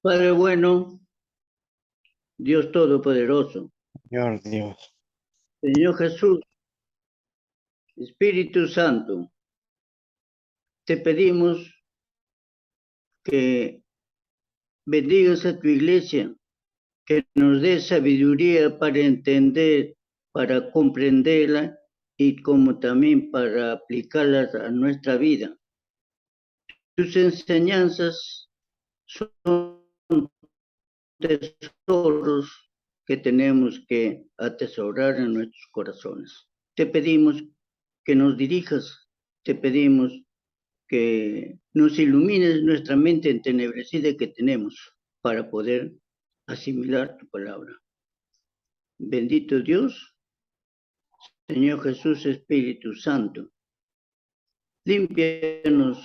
Padre bueno, Dios Todopoderoso, Señor Dios. Señor Jesús, Espíritu Santo, te pedimos que bendigas a tu iglesia, que nos dé sabiduría para entender, para comprenderla y como también para aplicarlas a nuestra vida. Tus enseñanzas son tesoros que tenemos que atesorar en nuestros corazones. Te pedimos que nos dirijas, te pedimos que nos ilumines nuestra mente entenebrecida que tenemos para poder asimilar tu palabra. Bendito Dios, Señor Jesús, Espíritu Santo, límpianos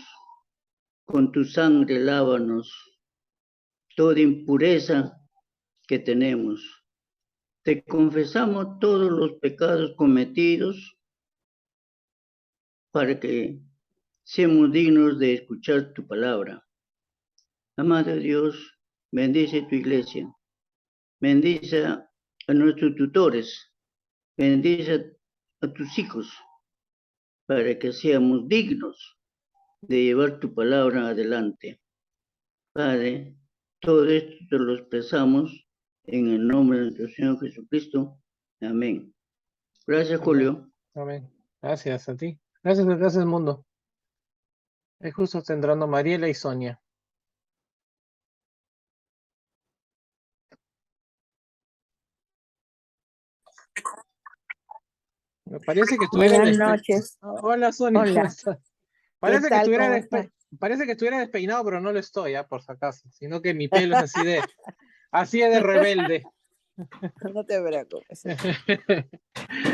con tu sangre, lávanos toda impureza que tenemos. Te confesamos todos los pecados cometidos para que seamos dignos de escuchar tu palabra. Amado Dios, bendice tu iglesia, bendice a nuestros tutores, bendice a tus hijos, para que seamos dignos de llevar tu palabra adelante. Padre, todo esto te lo expresamos en el nombre de nuestro Señor Jesucristo. Amén. Gracias, Julio. Amén. Gracias a ti. Gracias, mundo. Es justo está entrando Mariela y Sonia. Me parece que estuviera Buenas noches. Hola, Sonia, ¿cómo Hola. estás? ¿Qué Parece que tal? estuviera ¿Cómo estás? parece que estuviera despeinado, pero no lo estoy, por si acaso. Sino que mi pelo es así de rebelde. No te preocupes.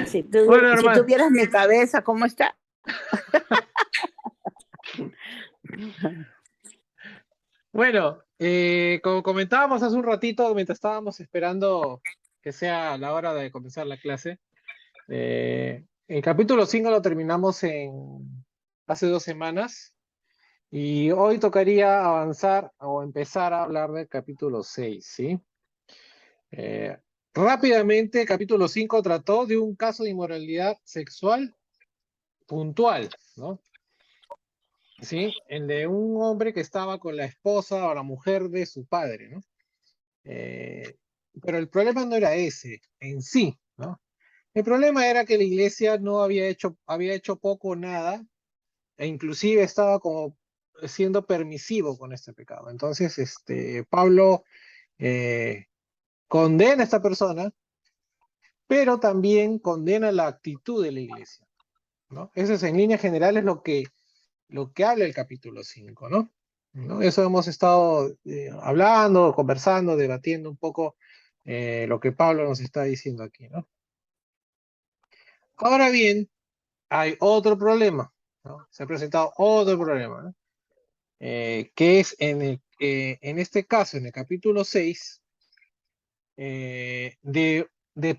Si Bueno, tú vieras mi cabeza, ¿cómo está? Bueno, como comentábamos hace un ratito, mientras estábamos esperando que sea la hora de comenzar la clase, el capítulo 5 lo terminamos hace 2 semanas y hoy tocaría avanzar o empezar a hablar del capítulo 6, ¿sí? Rápidamente, el capítulo 5 trató de un caso de inmoralidad sexual puntual, ¿no? ¿Sí? El de un hombre que estaba con la esposa o la mujer de su padre, ¿no? Pero el problema no era ese en sí, ¿no? El problema era que la iglesia no había hecho poco o nada, e inclusive estaba como siendo permisivo con este pecado. Entonces, Pablo condena a esta persona, pero también condena la actitud de la iglesia, ¿no? Eso es en líneas generales lo que habla el capítulo 5, ¿no? ¿No? Eso hemos estado hablando, conversando, debatiendo un poco lo que Pablo nos está diciendo aquí, ¿no? Ahora bien, hay otro problema, ¿no? Se ha presentado otro problema, ¿no? Que es en este caso, en el capítulo 6, de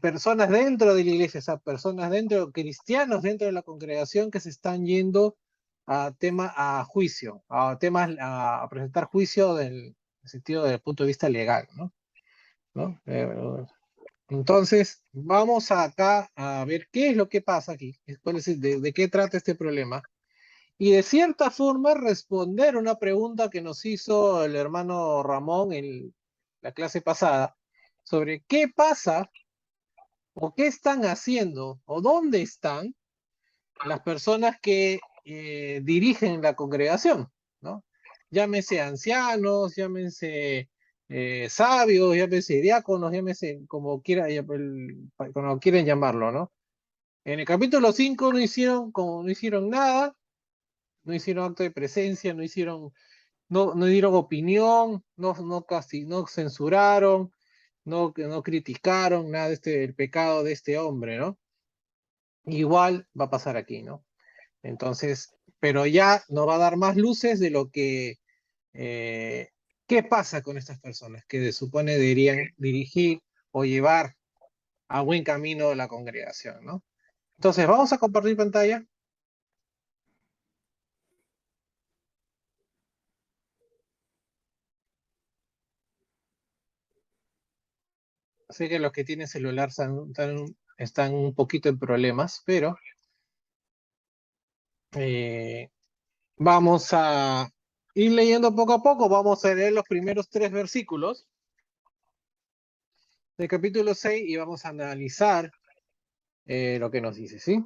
personas dentro de la iglesia, o sea, personas dentro, cristianos dentro de la congregación que se están yendo a juicio, a presentar juicio del sentido del punto de vista legal, ¿no? ¿No? Entonces, vamos acá a ver qué es lo que pasa aquí, de qué trata este problema, y de cierta forma responder una pregunta que nos hizo el hermano Ramón en la clase pasada, sobre qué pasa o qué están haciendo o dónde están las personas que dirigen la congregación, ¿no? Llámese ancianos, llámense sabios, llámese diáconos, llámese como quieren llamarlo, ¿no? En el capítulo 5 no hicieron nada, no hicieron acto de presencia, no dieron opinión, no censuraron, no criticaron nada el pecado de este hombre, ¿no? Igual va a pasar aquí, ¿no? Entonces, pero ya nos va a dar más luces de lo que, qué pasa con estas personas que se supone deberían dirigir o llevar a buen camino la congregación, ¿no? Entonces, vamos a compartir pantalla. Sé que los que tienen celular están un poquito en problemas, pero vamos a ir leyendo poco a poco. Vamos a leer los primeros 3 versículos del capítulo 6 y vamos a analizar lo que nos dice, ¿sí?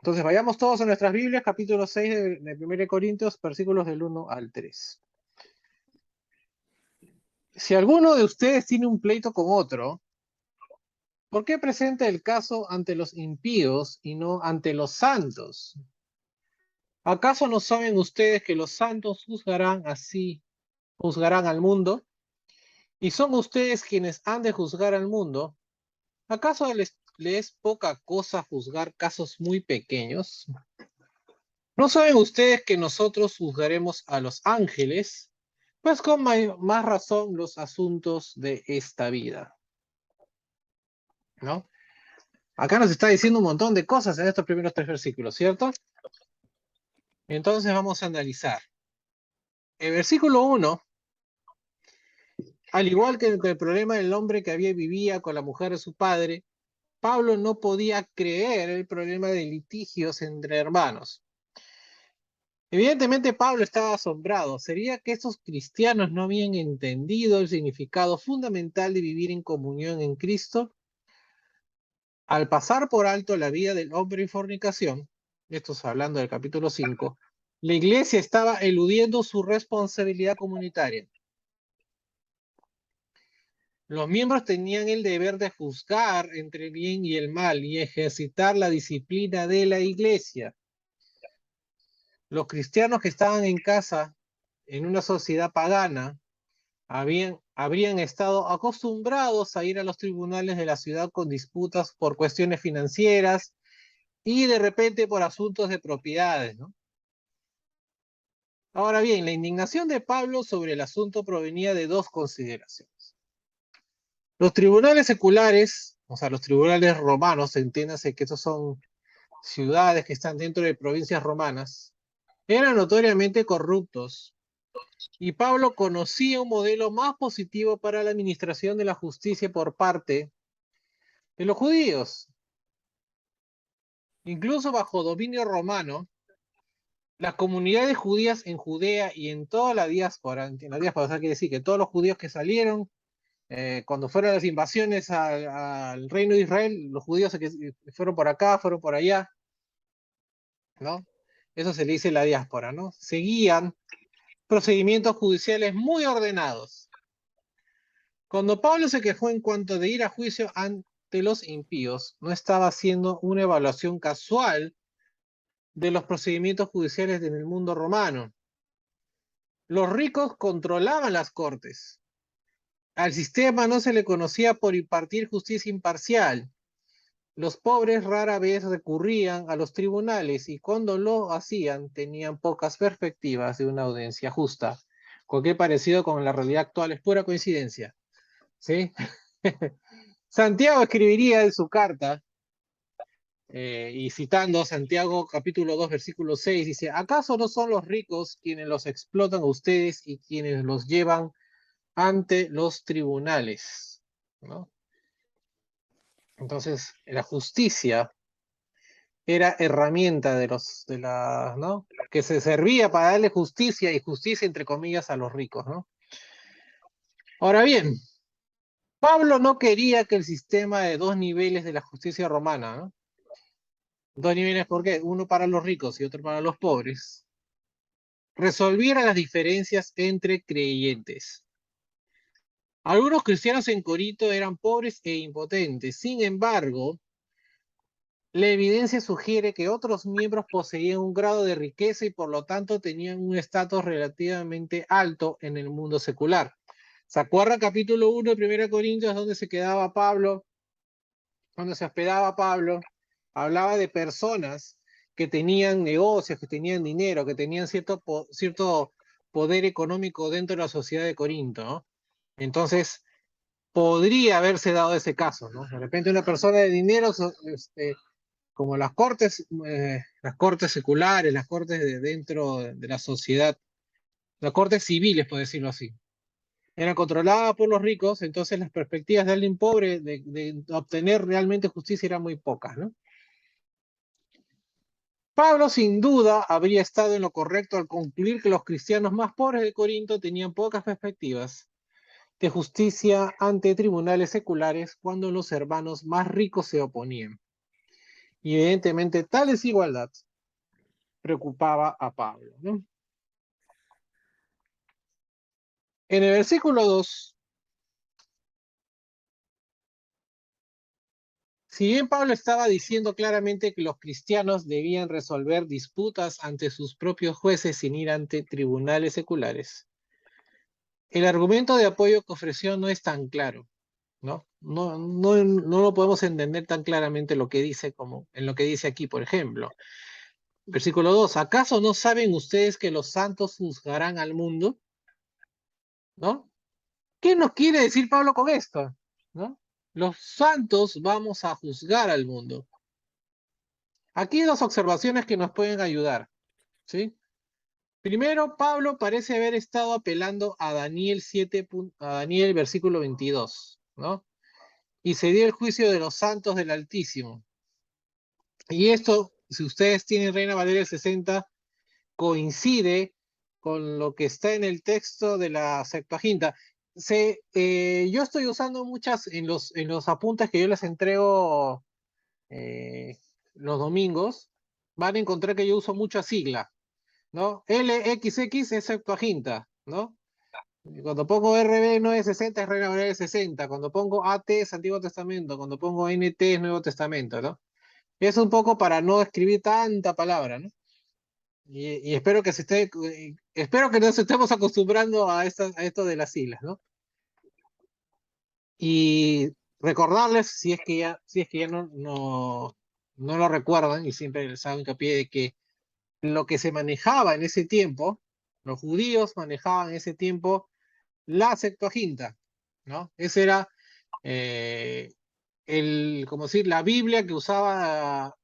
Entonces vayamos todos a nuestras Biblias, capítulo 6 de 1 Corintios, versículos del 1 al 3. Si alguno de ustedes tiene un pleito con otro, ¿por qué presenta el caso ante los impíos y no ante los santos? ¿Acaso no saben ustedes que los santos juzgarán al mundo? ¿Y son ustedes quienes han de juzgar al mundo? ¿Acaso les es poca cosa juzgar casos muy pequeños? ¿No saben ustedes que nosotros juzgaremos a los ángeles? Pues con más razón los asuntos de esta vida, ¿no? Acá nos está diciendo un montón de cosas en estos primeros 3 versículos, ¿cierto? Entonces vamos a analizar. El versículo 1, al igual que el problema del hombre que vivía con la mujer de su padre, Pablo no podía creer el problema de litigios entre hermanos. Evidentemente Pablo estaba asombrado. ¿Sería que estos cristianos no habían entendido el significado fundamental de vivir en comunión en Cristo? Al pasar por alto la vida del hombre en fornicación, esto es hablando del capítulo 5, la iglesia estaba eludiendo su responsabilidad comunitaria. Los miembros tenían el deber de juzgar entre el bien y el mal y ejercitar la disciplina de la iglesia. Los cristianos que estaban en casa en una sociedad pagana habrían estado acostumbrados a ir a los tribunales de la ciudad con disputas por cuestiones financieras y de repente por asuntos de propiedades, ¿no? Ahora bien, la indignación de Pablo sobre el asunto provenía de 2 consideraciones. Los tribunales seculares, o sea, los tribunales romanos, entiéndase que estos son ciudades que están dentro de provincias romanas, eran notoriamente corruptos. Y Pablo conocía un modelo más positivo para la administración de la justicia por parte de los judíos. Incluso bajo dominio romano, las comunidades judías en Judea y en toda la diáspora, o sea, quiere decir que todos los judíos que salieron cuando fueron las invasiones al reino de Israel, los judíos que fueron por acá, fueron por allá, ¿no? Eso se le dice la diáspora, ¿no? Seguían procedimientos judiciales muy ordenados. Cuando Pablo se quejó en cuanto de ir a juicio ante los impíos, no estaba haciendo una evaluación casual de los procedimientos judiciales en el mundo romano. Los ricos controlaban las cortes. Al sistema no se le conocía por impartir justicia imparcial. Los pobres rara vez recurrían a los tribunales y cuando lo hacían tenían pocas perspectivas de una audiencia justa. Cualquier parecido con la realidad actual es pura coincidencia, ¿sí? Santiago escribiría en su carta, y citando Santiago capítulo 2 versículo 6, dice: ¿acaso no son los ricos quienes los explotan a ustedes y quienes los llevan ante los tribunales? ¿No? Entonces, la justicia era herramienta ¿no? Que se servía para darle justicia, y justicia entre comillas, a los ricos, ¿no? Ahora bien, Pablo no quería que el sistema de 2 niveles de la justicia romana, ¿no? 2 niveles, ¿por qué? Uno para los ricos y otro para los pobres, resolviera las diferencias entre creyentes. Algunos cristianos en Corinto eran pobres e impotentes. Sin embargo, la evidencia sugiere que otros miembros poseían un grado de riqueza y por lo tanto tenían un estatus relativamente alto en el mundo secular. ¿Se acuerda capítulo 1 de 1 Corintios donde se quedaba Pablo? Donde se hospedaba Pablo. Hablaba de personas que tenían negocios, que tenían dinero, que tenían cierto poder económico dentro de la sociedad de Corinto, ¿no? Entonces, podría haberse dado ese caso, ¿no? De repente una persona de dinero, como las cortes seculares, las cortes dentro de la sociedad, las cortes civiles, por decirlo así. era controlada por los ricos, entonces las perspectivas de alguien pobre de obtener realmente justicia eran muy pocas, ¿no? Pablo sin duda habría estado en lo correcto al concluir que los cristianos más pobres de Corinto tenían pocas perspectivas de justicia ante tribunales seculares cuando los hermanos más ricos se oponían. Y evidentemente tal desigualdad preocupaba a Pablo, ¿no? En el versículo 2, si bien Pablo estaba diciendo claramente que los cristianos debían resolver disputas ante sus propios jueces sin ir ante tribunales seculares, el argumento de apoyo que ofreció no es tan claro, ¿no? No lo podemos entender tan claramente lo que dice como en lo que dice aquí, por ejemplo. Versículo 2, ¿acaso no saben ustedes que los santos juzgarán al mundo? ¿No? ¿Qué nos quiere decir Pablo con esto? ¿No? Los santos vamos a juzgar al mundo. Aquí hay dos observaciones que nos pueden ayudar, ¿sí? Primero, Pablo parece haber estado apelando a Daniel 7, a Daniel versículo 22, ¿no? Y se dio el juicio de los santos del Altísimo. Y esto, si ustedes tienen Reina Valera 60, coincide con lo que está en el texto de la Septuaginta. Yo estoy usando muchas en los apuntes que yo les entrego los domingos, van a encontrar que yo uso mucha sigla, ¿no? LXX es Septuaginta, ¿no? Cuando pongo RB 960 es Reina Valera 60, cuando pongo AT es Antiguo Testamento, cuando pongo NT es Nuevo Testamento, ¿no? Es un poco para no escribir tanta palabra, ¿no? Y espero que espero que nos estemos acostumbrando a esto de las siglas, ¿no? Y recordarles, si es que ya no lo recuerdan, y siempre les hago hincapié de que lo que se manejaba en ese tiempo, los judíos manejaban en ese tiempo la Septuaginta, ¿no? Ese era como decir, la Biblia que usaba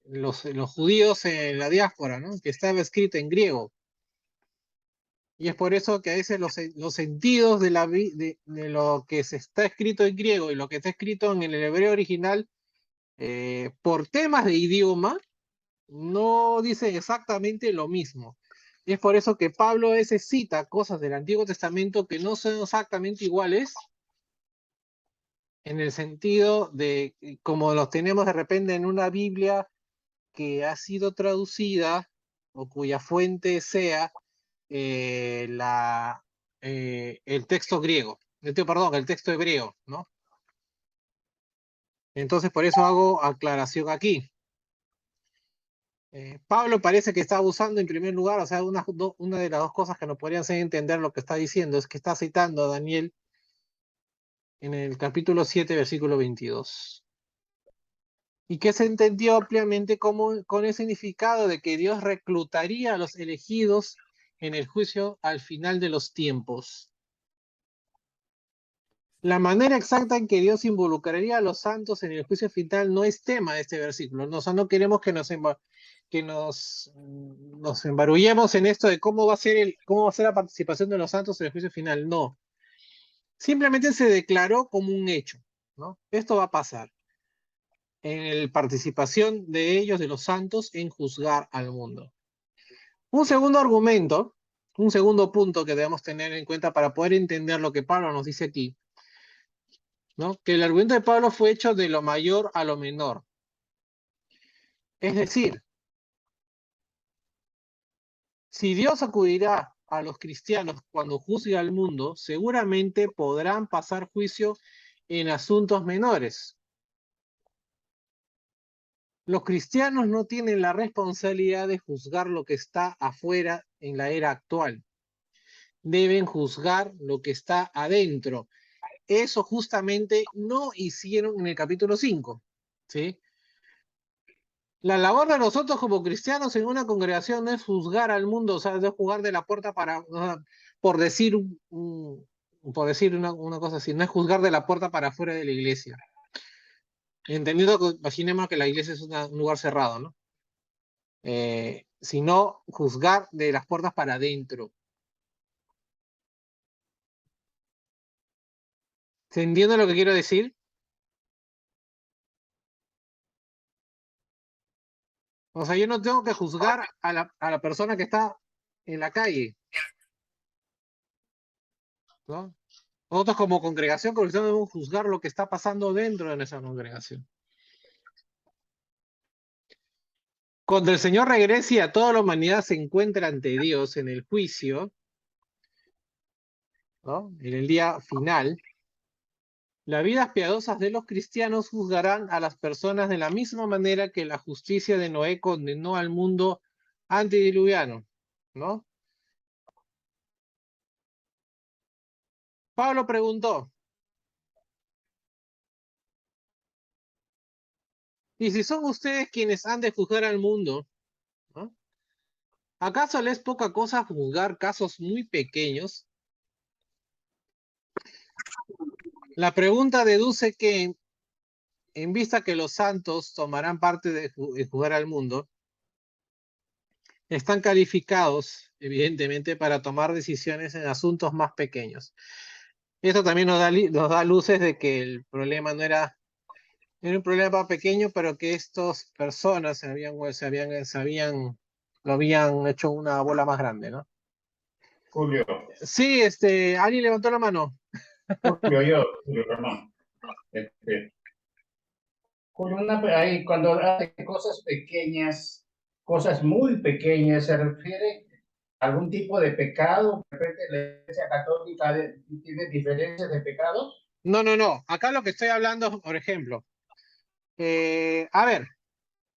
los judíos en la diáspora, ¿no? Que estaba escrita en griego. Y es por eso que a veces los sentidos de lo que se está escrito en griego y lo que está escrito en el hebreo original, por temas de idioma, no dicen exactamente lo mismo. Y es por eso que Pablo a veces cita cosas del Antiguo Testamento que no son exactamente iguales, en el sentido de como los tenemos de repente en una Biblia que ha sido traducida o cuya fuente sea el texto griego, perdón, el texto hebreo, ¿no? Entonces por eso hago aclaración aquí. Pablo parece que está abusando en primer lugar, o sea, una de las dos cosas que nos podrían hacer entender lo que está diciendo es que está citando a Daniel en el capítulo 7, versículo 22. Y que se entendió ampliamente con el significado de que Dios reclutaría a los elegidos en el juicio al final de los tiempos. La manera exacta en que Dios involucraría a los santos en el juicio final no es tema de este versículo. No, o sea, no queremos que nos embarullemos en esto de cómo va a ser la participación de los santos en el juicio final. No. Simplemente se declaró como un hecho, ¿no? Esto va a pasar en la participación de ellos, de los santos, en juzgar al mundo. Un segundo argumento, un segundo punto que debemos tener en cuenta para poder entender lo que Pablo nos dice aquí, ¿no? Que el argumento de Pablo fue hecho de lo mayor a lo menor. Es decir, si Dios acudirá a los cristianos cuando juzgue al mundo, seguramente podrán pasar juicio en asuntos menores. Los cristianos no tienen la responsabilidad de juzgar lo que está afuera en la era actual. Deben juzgar lo que está adentro. Eso justamente no hicieron en el capítulo 5, ¿sí? La labor de nosotros como cristianos en una congregación no es juzgar al mundo, o sea, no es jugar de la puerta por decir, por decir una cosa así, no es juzgar de la puerta para afuera de la iglesia. Entendiendo que, imaginemos que la iglesia es un lugar cerrado, ¿no? Sino juzgar de las puertas para adentro. ¿Se entiende lo que quiero decir? O sea, yo no tengo que juzgar a la persona que está en la calle, ¿no? Nosotros como congregación debemos juzgar lo que está pasando dentro de nuestra congregación. Cuando el Señor regrese y a toda la humanidad se encuentre ante Dios en el juicio, ¿no? En el día final, las vidas piadosas de los cristianos juzgarán a las personas de la misma manera que la justicia de Noé condenó al mundo antediluviano, ¿no? Pablo preguntó, ¿y si son ustedes quienes han de juzgar al mundo, ¿no? ¿Acaso les es poca cosa juzgar casos muy pequeños? La pregunta deduce que, en vista que los santos tomarán parte de juzgar al mundo, están calificados, evidentemente, para tomar decisiones en asuntos más pequeños. Esto también nos da luces de que el problema no era un problema pequeño, pero que estas personas lo habían hecho una bola más grande, ¿no? Julio, Sí, alguien levantó la mano. Julio Ramón. Julio, ahí cuando hace cosas pequeñas, cosas muy pequeñas, ¿se refiere a algún tipo de pecado? ¿De repente la Iglesia Católica tiene diferencias de pecados? No, no, no. Acá lo que estoy hablando, por ejemplo, a ver,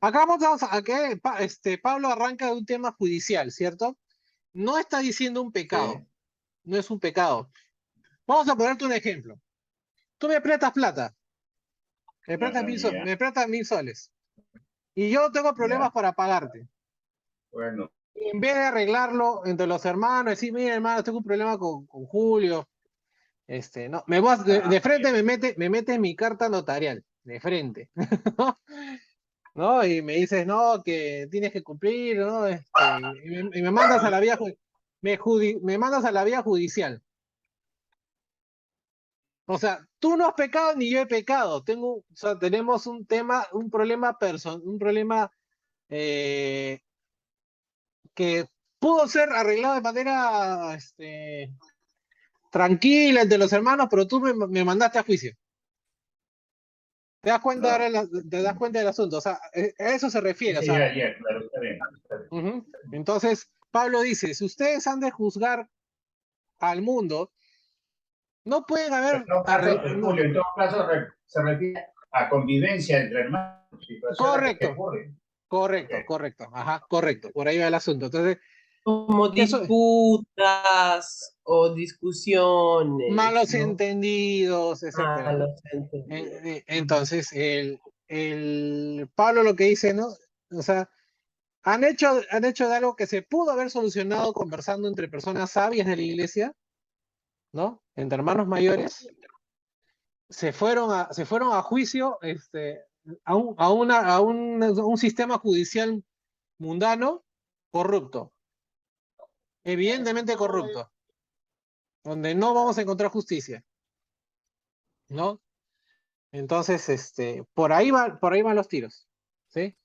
acá vamos a que Pablo arranca de un tema judicial, ¿cierto? No está diciendo un pecado, Sí. no es un pecado. Vamos a ponerte un ejemplo. Tú me prestas plata, Ajá, ya. me prestas 1.000 soles, y yo tengo problemas Ya. para pagarte. Bueno, Y en vez de arreglarlo entre los hermanos, decir, mira hermano, tengo un problema con Julio, no, de frente me mete mi carta notarial, de frente, ¿no? ¿No? Y me dices, no, que tienes que cumplir, ¿no? Y me mandas a la vía, me mandas a la vía judicial. O sea, tú no has pecado ni yo he pecado. O sea, tenemos un tema, un problema eh, que pudo ser arreglado de manera tranquila entre los hermanos, pero tú me mandaste a juicio. ¿Te das cuenta no. ahora te das cuenta del asunto? O sea, a eso se refiere. O Sí, sea, ya, claro, está bien. ujú. Entonces, Pablo dice, si ustedes han de juzgar al mundo, no pueden haber Julio, en todo caso se refiere a convivencia entre hermanos, situaciones que correcto, ocurren. correcto, correcto, ajá, correcto, por ahí va el asunto. Entonces, Como eso, disputas o discusiones, malos ¿no? entendidos, etcétera, ¿no? Malos entendidos. Entonces, el Pablo lo que dice, ¿no? O sea, han hecho de algo que se pudo haber solucionado conversando entre personas sabias de la iglesia, ¿no? Entre hermanos mayores, se fueron a juicio, a un sistema judicial mundano corrupto, evidentemente corrupto, donde no vamos a encontrar justicia, ¿no? Entonces, por ahí van los tiros, ¿sí?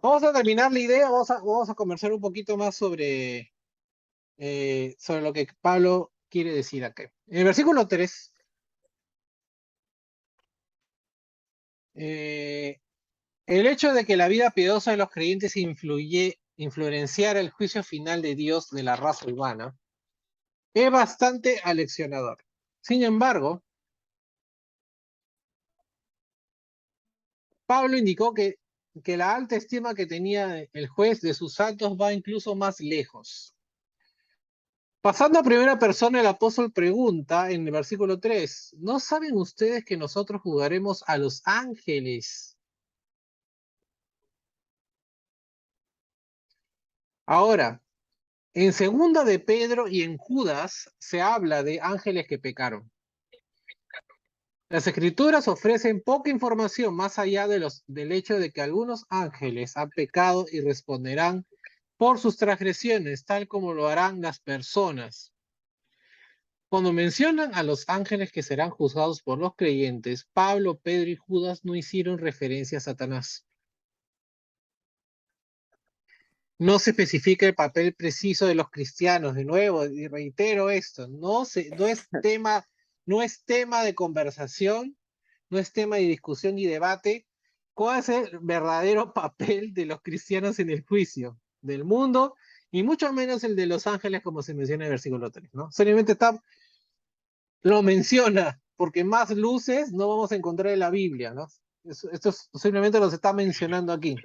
Vamos a terminar la idea, vamos a conversar un poquito más sobre lo que Pablo quiere decir acá. En el versículo 3, el hecho de que la vida piadosa de los creyentes influenciara el juicio final de Dios de la raza humana es bastante aleccionador. Sin embargo, Pablo indicó que la alta estima que tenía el juez de sus santos va incluso más lejos. Pasando a primera persona, el apóstol pregunta en el versículo 3, ¿no saben ustedes que nosotros jugaremos a los ángeles? Ahora, en segunda de Pedro y en Judas se habla de ángeles que pecaron. Las escrituras ofrecen poca información más allá del hecho de que algunos ángeles han pecado y responderán por sus transgresiones, tal como lo harán las personas. Cuando mencionan a los ángeles que serán juzgados por los creyentes, Pablo, Pedro y Judas no hicieron referencia a Satanás. No se especifica el papel preciso de los cristianos. De nuevo, y reitero esto, no es tema de conversación, no es tema de discusión ni debate. ¿Cuál es el verdadero papel de los cristianos en el juicio del mundo? Y mucho menos el de los ángeles, como se menciona en el versículo 3, ¿no? Solamente lo menciona, porque más luces no vamos a encontrar en la Biblia, ¿no? Esto simplemente los está mencionando aquí.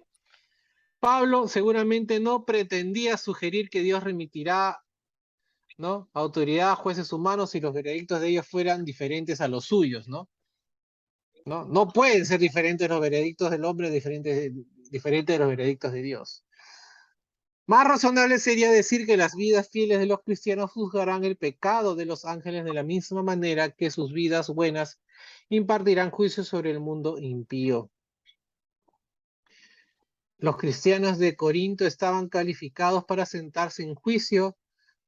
Pablo seguramente no pretendía sugerir que Dios remitirá, ¿no?, autoridad a jueces humanos si los veredictos de ellos fueran diferentes a los suyos, ¿no? No pueden ser diferentes los veredictos del hombre, diferentes de los veredictos de Dios. Más razonable sería decir que las vidas fieles de los cristianos juzgarán el pecado de los ángeles de la misma manera que sus vidas buenas impartirán juicio sobre el mundo impío. Los cristianos de Corinto estaban calificados para sentarse en juicio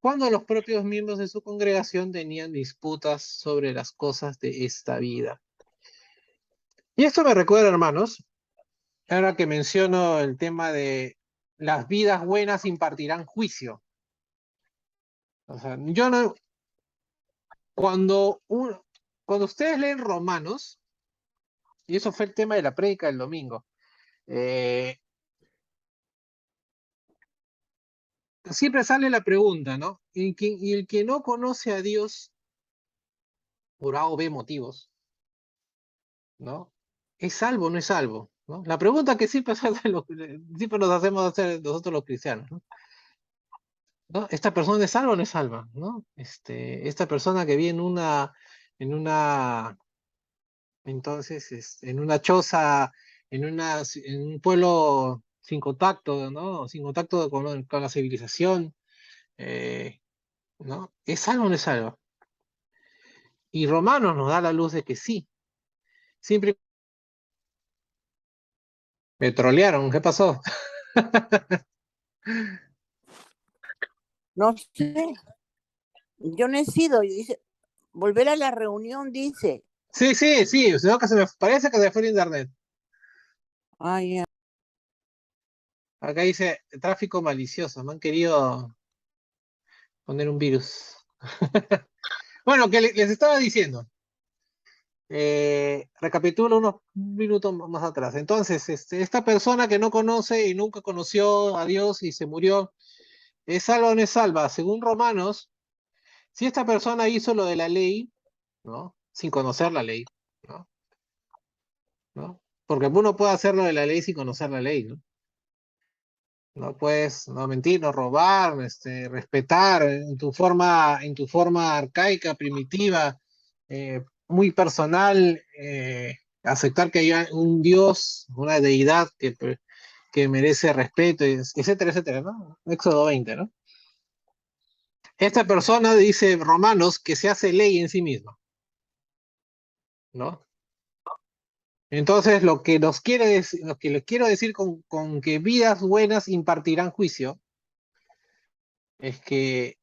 cuando los propios miembros de su congregación tenían disputas sobre las cosas de esta vida. Y esto me recuerda, hermanos, ahora que menciono el tema de las vidas buenas impartirán juicio. O sea, cuando ustedes leen Romanos, y eso fue el tema de la prédica del domingo, siempre sale la pregunta, ¿no? Y el que no conoce a Dios por A o B motivos, ¿no? ¿Es salvo o no es salvo? ¿No? La pregunta que siempre, siempre nos hacemos hacer nosotros los cristianos, ¿no? ¿No? ¿Esta persona es salva o no es salva? ¿No? Esta persona que vive entonces, en una choza, en un pueblo sin contacto, ¿no? Sin contacto con la civilización, ¿no? ¿Es salva o no es salva? Y Romanos nos da la luz de que sí. Siempre me trolearon, ¿qué pasó? No sé, yo no he sido, y dice, volver a la reunión, dice. Sí, sino que parece que se fue el internet. Ay, Acá dice tráfico malicioso, me han querido poner un virus. Bueno, que les estaba diciendo. Recapitulo unos minutos más atrás. Entonces, esta persona que no conoce y nunca conoció a Dios y se murió, ¿es salva o no es salva? Según Romanos, si esta persona hizo lo de la ley, ¿no? Sin conocer la ley, ¿no? ¿No? Porque uno puede hacer lo de la ley sin conocer la ley, ¿no? No puedes no mentir, no robar, respetar en tu forma arcaica, primitiva, muy personal, aceptar que haya un Dios, una deidad que merece respeto, etcétera, etcétera, ¿no? Éxodo 20, ¿no? Esta persona, dice Romanos, que se hace ley en sí misma, ¿no? Entonces, lo que les quiero decir con que vidas buenas impartirán juicio, es que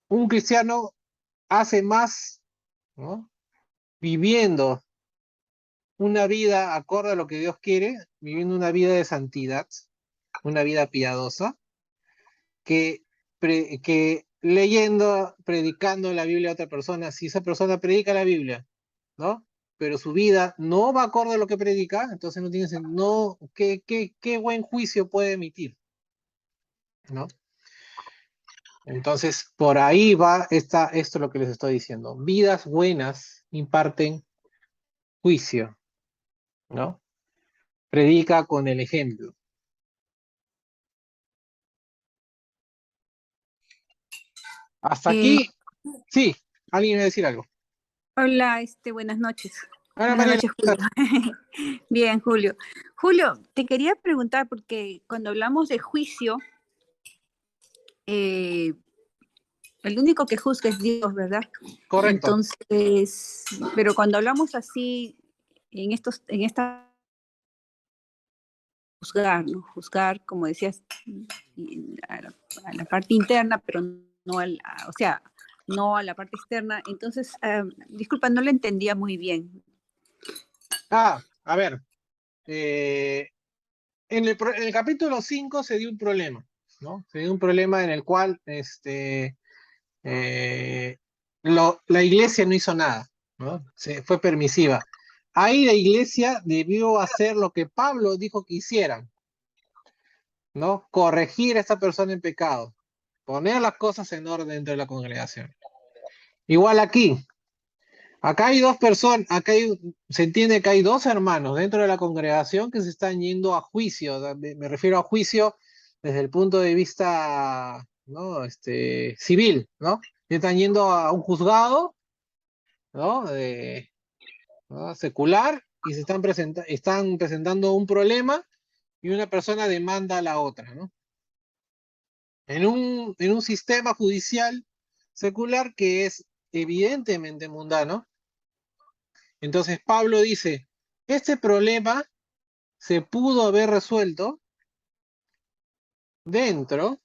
un cristiano hace más, ¿no?, viviendo una vida acorde a lo que Dios quiere, viviendo una vida de santidad, una vida piadosa, que leyendo, predicando la Biblia a otra persona. Si esa persona predica la Biblia, ¿no?, pero su vida no va acorde a lo que predica, entonces no tiene sentido, no, ¿qué buen juicio puede emitir? ¿No? Entonces, por ahí va esto es lo que les estoy diciendo. Vidas buenas imparten juicio, ¿no? Predica con el ejemplo. Hasta aquí, sí, alguien va a decir algo. Hola, buenas noches. Hola, Buenas Mariela. noches, Julio. Bien, Julio. Julio, te quería preguntar, porque cuando hablamos de juicio, el único que juzga es Dios, ¿verdad? Correcto. Entonces, pero cuando hablamos así, en esta juzgar, ¿no? Juzgar, como decías, a la parte interna, pero no o sea, no a la parte externa. Entonces, disculpa, no lo entendía muy bien. A ver, en el capítulo 5 se dio un problema, ¿no? Se dio un problema en el cual la iglesia no hizo nada, ¿no? Fue permisiva. Ahí la iglesia debió hacer lo que Pablo dijo que hicieran, ¿no? Corregir a esta persona en pecado, poner las cosas en orden dentro de la congregación. Igual aquí, acá hay dos personas, se entiende que hay dos hermanos dentro de la congregación que se están yendo a juicio. Me refiero a juicio desde el punto de vista, ¿no? Civil, ¿no? Están yendo a un juzgado, ¿no? ¿no? Secular, y están presentando un problema y una persona demanda a la otra, ¿no? En un sistema judicial secular que es evidentemente mundano. Entonces Pablo dice, este problema se pudo haber resuelto dentro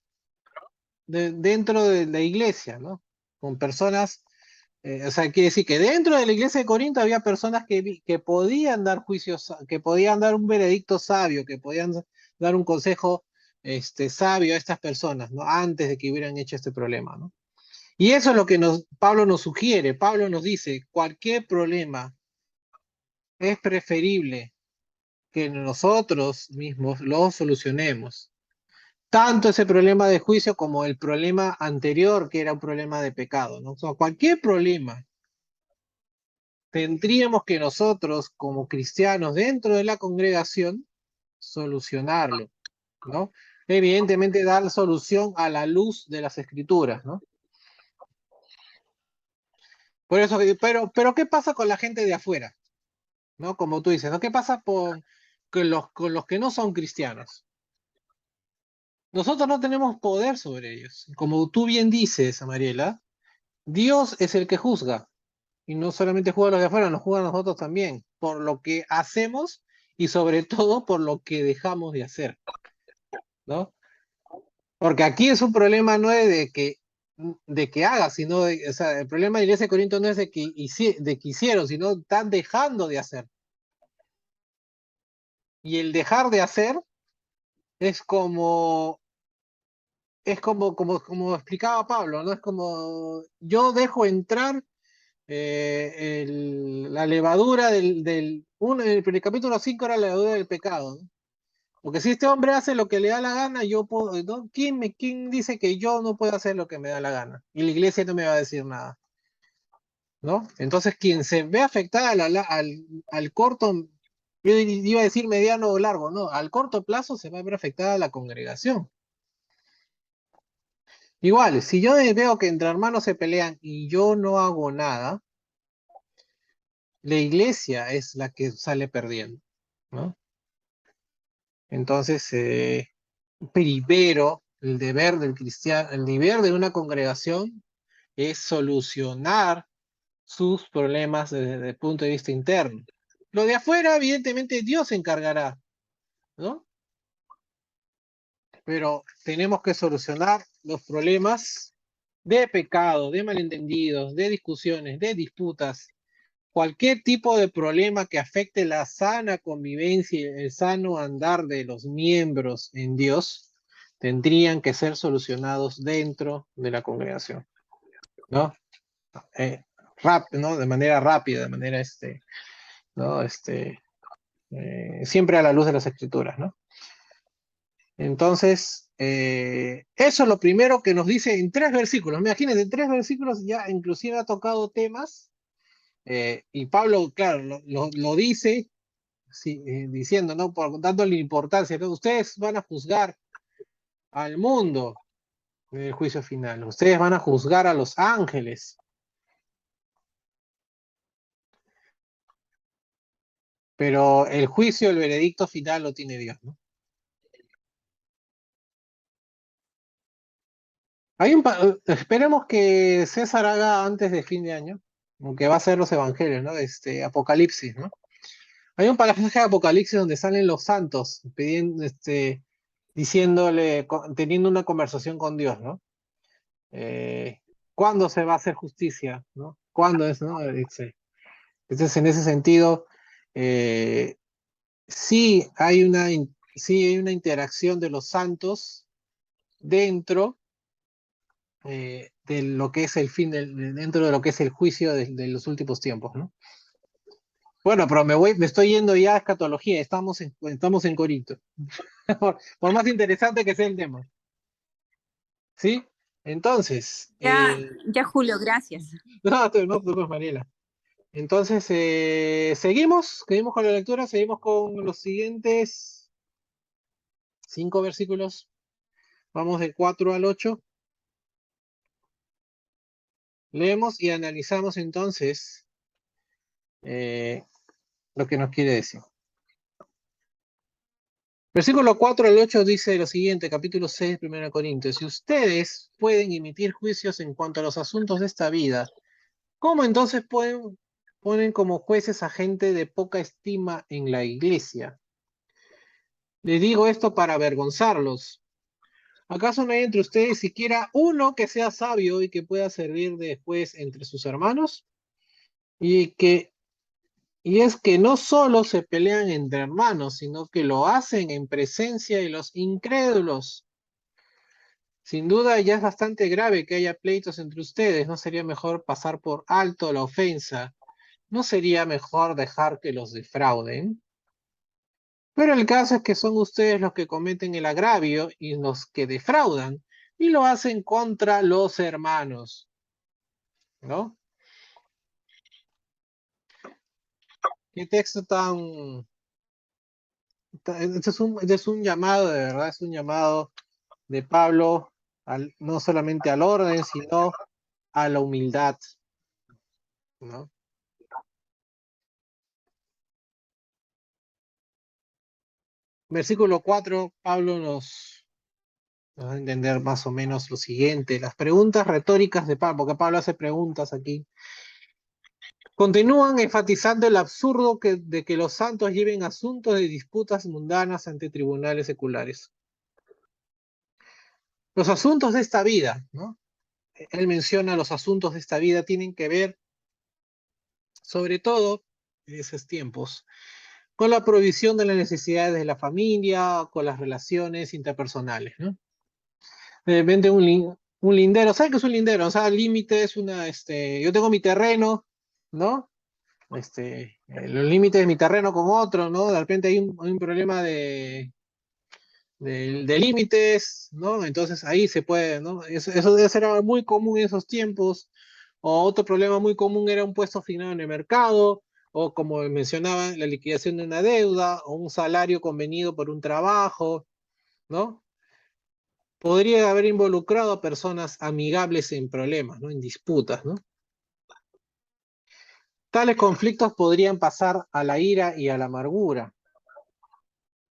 de la iglesia, ¿no? Con personas, o sea, quiere decir que dentro de la iglesia de Corinto había personas que podían dar juicios, que podían dar un veredicto sabio, que podían dar un consejo sabio a estas personas, ¿no? Antes de que hubieran hecho este problema, ¿no? Y eso es lo que Pablo nos sugiere. Pablo nos dice, cualquier problema es preferible que nosotros mismos lo solucionemos. Tanto ese problema de juicio como el problema anterior, que era un problema de pecado, ¿no? O sea, cualquier problema tendríamos que nosotros, como cristianos dentro de la congregación, solucionarlo, ¿no? Evidentemente dar solución a la luz de las escrituras, ¿no? Por eso, pero ¿qué pasa con la gente de afuera? ¿No? Como tú dices, ¿no? ¿Qué pasa con los que no son cristianos? Nosotros no tenemos poder sobre ellos. Como tú bien dices, Mariela, Dios es el que juzga. Y no solamente juzga a los de afuera, nos juzga a nosotros también. Por lo que hacemos y sobre todo por lo que dejamos de hacer, ¿no? Porque aquí es un problema no es de que haga, sino o sea, el problema de la Iglesia de Corinto no es de que hicieron, sino están dejando de hacer. Y el dejar de hacer es como explicaba Pablo, ¿no? Es como yo dejo entrar la levadura en el capítulo 5 era la levadura del pecado, ¿no? Porque si este hombre hace lo que le da la gana, yo puedo, ¿no? ¿Quién dice que yo no puedo hacer lo que me da la gana? Y la iglesia no me va a decir nada, ¿no? Entonces, quien se ve afectada al corto, yo iba a decir mediano o largo, ¿no? Al corto plazo se va a ver afectada la congregación. Igual, si yo veo que entre hermanos se pelean y yo no hago nada, la iglesia es la que sale perdiendo, ¿no? Entonces, primero, el deber del cristiano, el deber de una congregación es solucionar sus problemas desde el punto de vista interno. Lo de afuera, evidentemente, Dios se encargará, ¿no? Pero tenemos que solucionar los problemas de pecado, de malentendidos, de discusiones, de disputas, cualquier tipo de problema que afecte la sana convivencia y el sano andar de los miembros en Dios, tendrían que ser solucionados dentro de la congregación, ¿no? ¿No? De manera rápida, de manera, ¿no? Siempre a la luz de las escrituras, ¿no? Entonces, eso es lo primero que nos dice en 3 versículos. Imagínense, en 3 versículos ya inclusive ha tocado temas, y Pablo, claro, lo dice, sí, diciendo, ¿no? Dándole importancia, ¿no? Ustedes van a juzgar al mundo en el juicio final, ustedes van a juzgar a los ángeles. Pero el juicio, el veredicto final lo tiene Dios, ¿no? Esperemos que César haga antes de fin de año, aunque va a ser los evangelios, ¿no? Apocalipsis, ¿no? Hay un pasaje de Apocalipsis donde salen los santos pidiendo, diciéndole, teniendo una conversación con Dios, ¿no? ¿Cuándo se va a hacer justicia? ¿No? ¿Cuándo es, no? Entonces, en ese sentido, sí hay una interacción de los santos dentro de lo que es el fin, dentro de lo que es el juicio de los últimos tiempos, ¿no? Bueno, pero me estoy yendo ya a escatología, estamos en Corinto. Por más interesante que sea el tema. ¿Sí? Entonces, Ya, Julio, gracias. no, pues, Mariela. Entonces, seguimos con la lectura, seguimos con los siguientes 5 versículos. Vamos del 4 al 8. Leemos y analizamos entonces lo que nos quiere decir. Versículo 4 al 8 dice lo siguiente, capítulo 6, 1 Corintios. Si ustedes pueden emitir juicios en cuanto a los asuntos de esta vida, ¿cómo entonces ponen como jueces a gente de poca estima en la iglesia? Les digo esto para avergonzarlos. ¿Acaso no hay entre ustedes siquiera uno que sea sabio y que pueda servir de juez entre sus hermanos? Y es que no solo se pelean entre hermanos, sino que lo hacen en presencia de los incrédulos. Sin duda ya es bastante grave que haya pleitos entre ustedes. ¿No sería mejor pasar por alto la ofensa? ¿No sería mejor dejar que los defrauden? Pero el caso es que son ustedes los que cometen el agravio y los que defraudan, y lo hacen contra los hermanos, ¿no? Qué texto este es un llamado, de verdad, es un llamado de Pablo, no solamente al orden, sino a la humildad, ¿no? Versículo 4, Pablo nos va a entender más o menos lo siguiente, las preguntas retóricas de Pablo, porque Pablo hace preguntas aquí. Continúan enfatizando el absurdo de que los santos lleven asuntos de disputas mundanas ante tribunales seculares. Los asuntos de esta vida, ¿no? Él menciona los asuntos de esta vida tienen que ver, sobre todo en esos tiempos, con la provisión de las necesidades de la familia, con las relaciones interpersonales, ¿no? De repente un lindero, ¿sabes qué es un lindero? O sea, el límite es yo tengo mi terreno, ¿no? Los límites de mi terreno con otro, ¿no? De repente hay un problema de límites, ¿no? Entonces ahí se puede, ¿no? Eso debe ser algo muy común en esos tiempos. O otro problema muy común era un puesto asignado en el mercado, o como mencionaba, la liquidación de una deuda, o un salario convenido por un trabajo, ¿no? Podría haber involucrado a personas amigables en problemas, ¿no? En disputas, ¿no? Tales conflictos podrían pasar a la ira y a la amargura.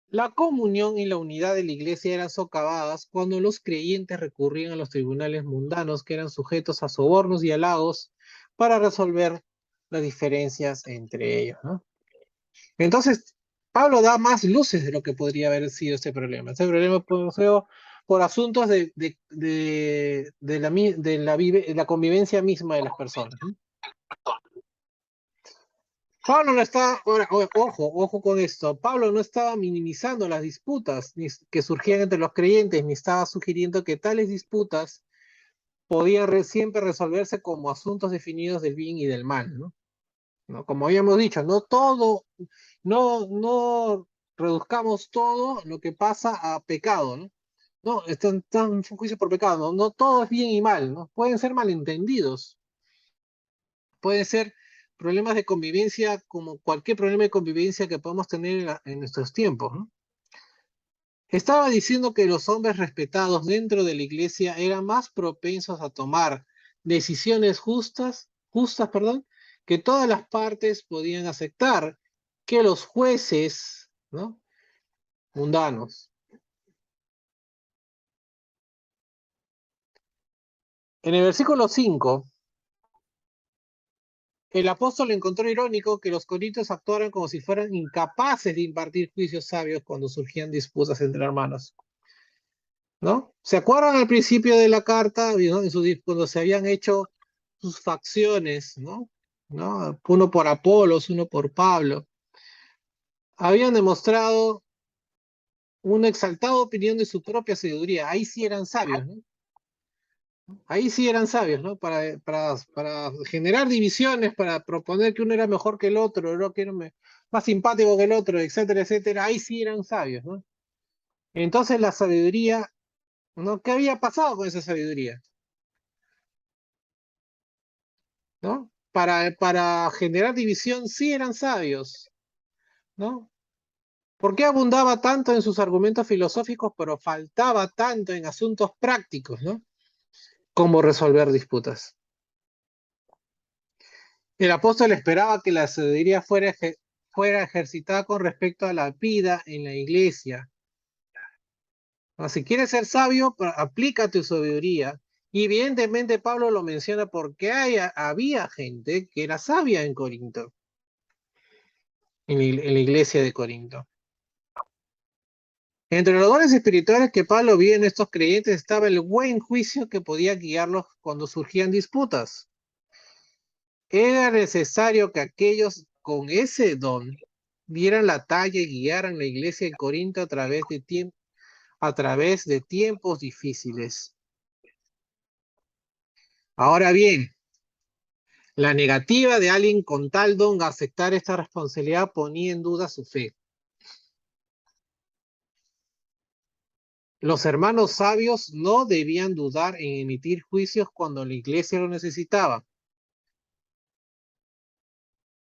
La comunión y la unidad de la iglesia eran socavadas cuando los creyentes recurrían a los tribunales mundanos que eran sujetos a sobornos y halagos para resolver las diferencias entre ellos, ¿no? Entonces, Pablo da más luces de lo que podría haber sido este problema. Este problema puede ser por asuntos de la convivencia misma de las personas, ¿no? Pablo no está, ojo con esto, Pablo no estaba minimizando las disputas que surgían entre los creyentes, ni estaba sugiriendo que tales disputas podían siempre resolverse como asuntos definidos del bien y del mal, ¿no? Como habíamos dicho, no reduzcamos todo lo que pasa a pecado, ¿no? No, están un juicio por pecado, no todo es bien y mal, ¿no? Pueden ser malentendidos, pueden ser problemas de convivencia como cualquier problema de convivencia que podamos tener en nuestros tiempos, ¿no? Estaba diciendo que los hombres respetados dentro de la iglesia eran más propensos a tomar decisiones justas, que todas las partes podían aceptar, que los jueces, ¿no? Mundanos. En el versículo 5, el apóstol encontró irónico que los corintios actuaran como si fueran incapaces de impartir juicios sabios cuando surgían disputas entre hermanos. ¿no? ¿Se acuerdan al principio de la carta, ¿no? Cuando se habían hecho sus facciones, ¿no? ¿No? Uno por Apolos, uno por Pablo. Habían demostrado una exaltada opinión de su propia sabiduría. Ahí sí eran sabios, ¿no? Ahí sí eran sabios, ¿no? Para generar divisiones, para proponer que uno era mejor que el otro, ¿no? Que era más simpático que el otro, etcétera, etcétera. Ahí sí eran sabios, ¿no? Entonces la sabiduría, ¿no? ¿Qué había pasado con esa sabiduría? ¿No? Para generar división sí eran sabios, ¿no? ¿Por qué abundaba tanto en sus argumentos filosóficos, pero faltaba tanto en asuntos prácticos, ¿no? Como resolver disputas? El apóstol esperaba que la sabiduría fuera ejercitada con respecto a la vida en la iglesia. ¿No? Si quieres ser sabio, aplica tu sabiduría. Y evidentemente Pablo lo menciona porque había gente que era sabia en Corinto, en la iglesia de Corinto. Entre los dones espirituales que Pablo vio en estos creyentes estaba el buen juicio que podía guiarlos cuando surgían disputas. Era necesario que aquellos con ese don dieran la talla y guiaran la iglesia de Corinto a través de tiempos difíciles. Ahora bien, la negativa de alguien con tal don a aceptar esta responsabilidad ponía en duda su fe. Los hermanos sabios no debían dudar en emitir juicios cuando la iglesia lo necesitaba.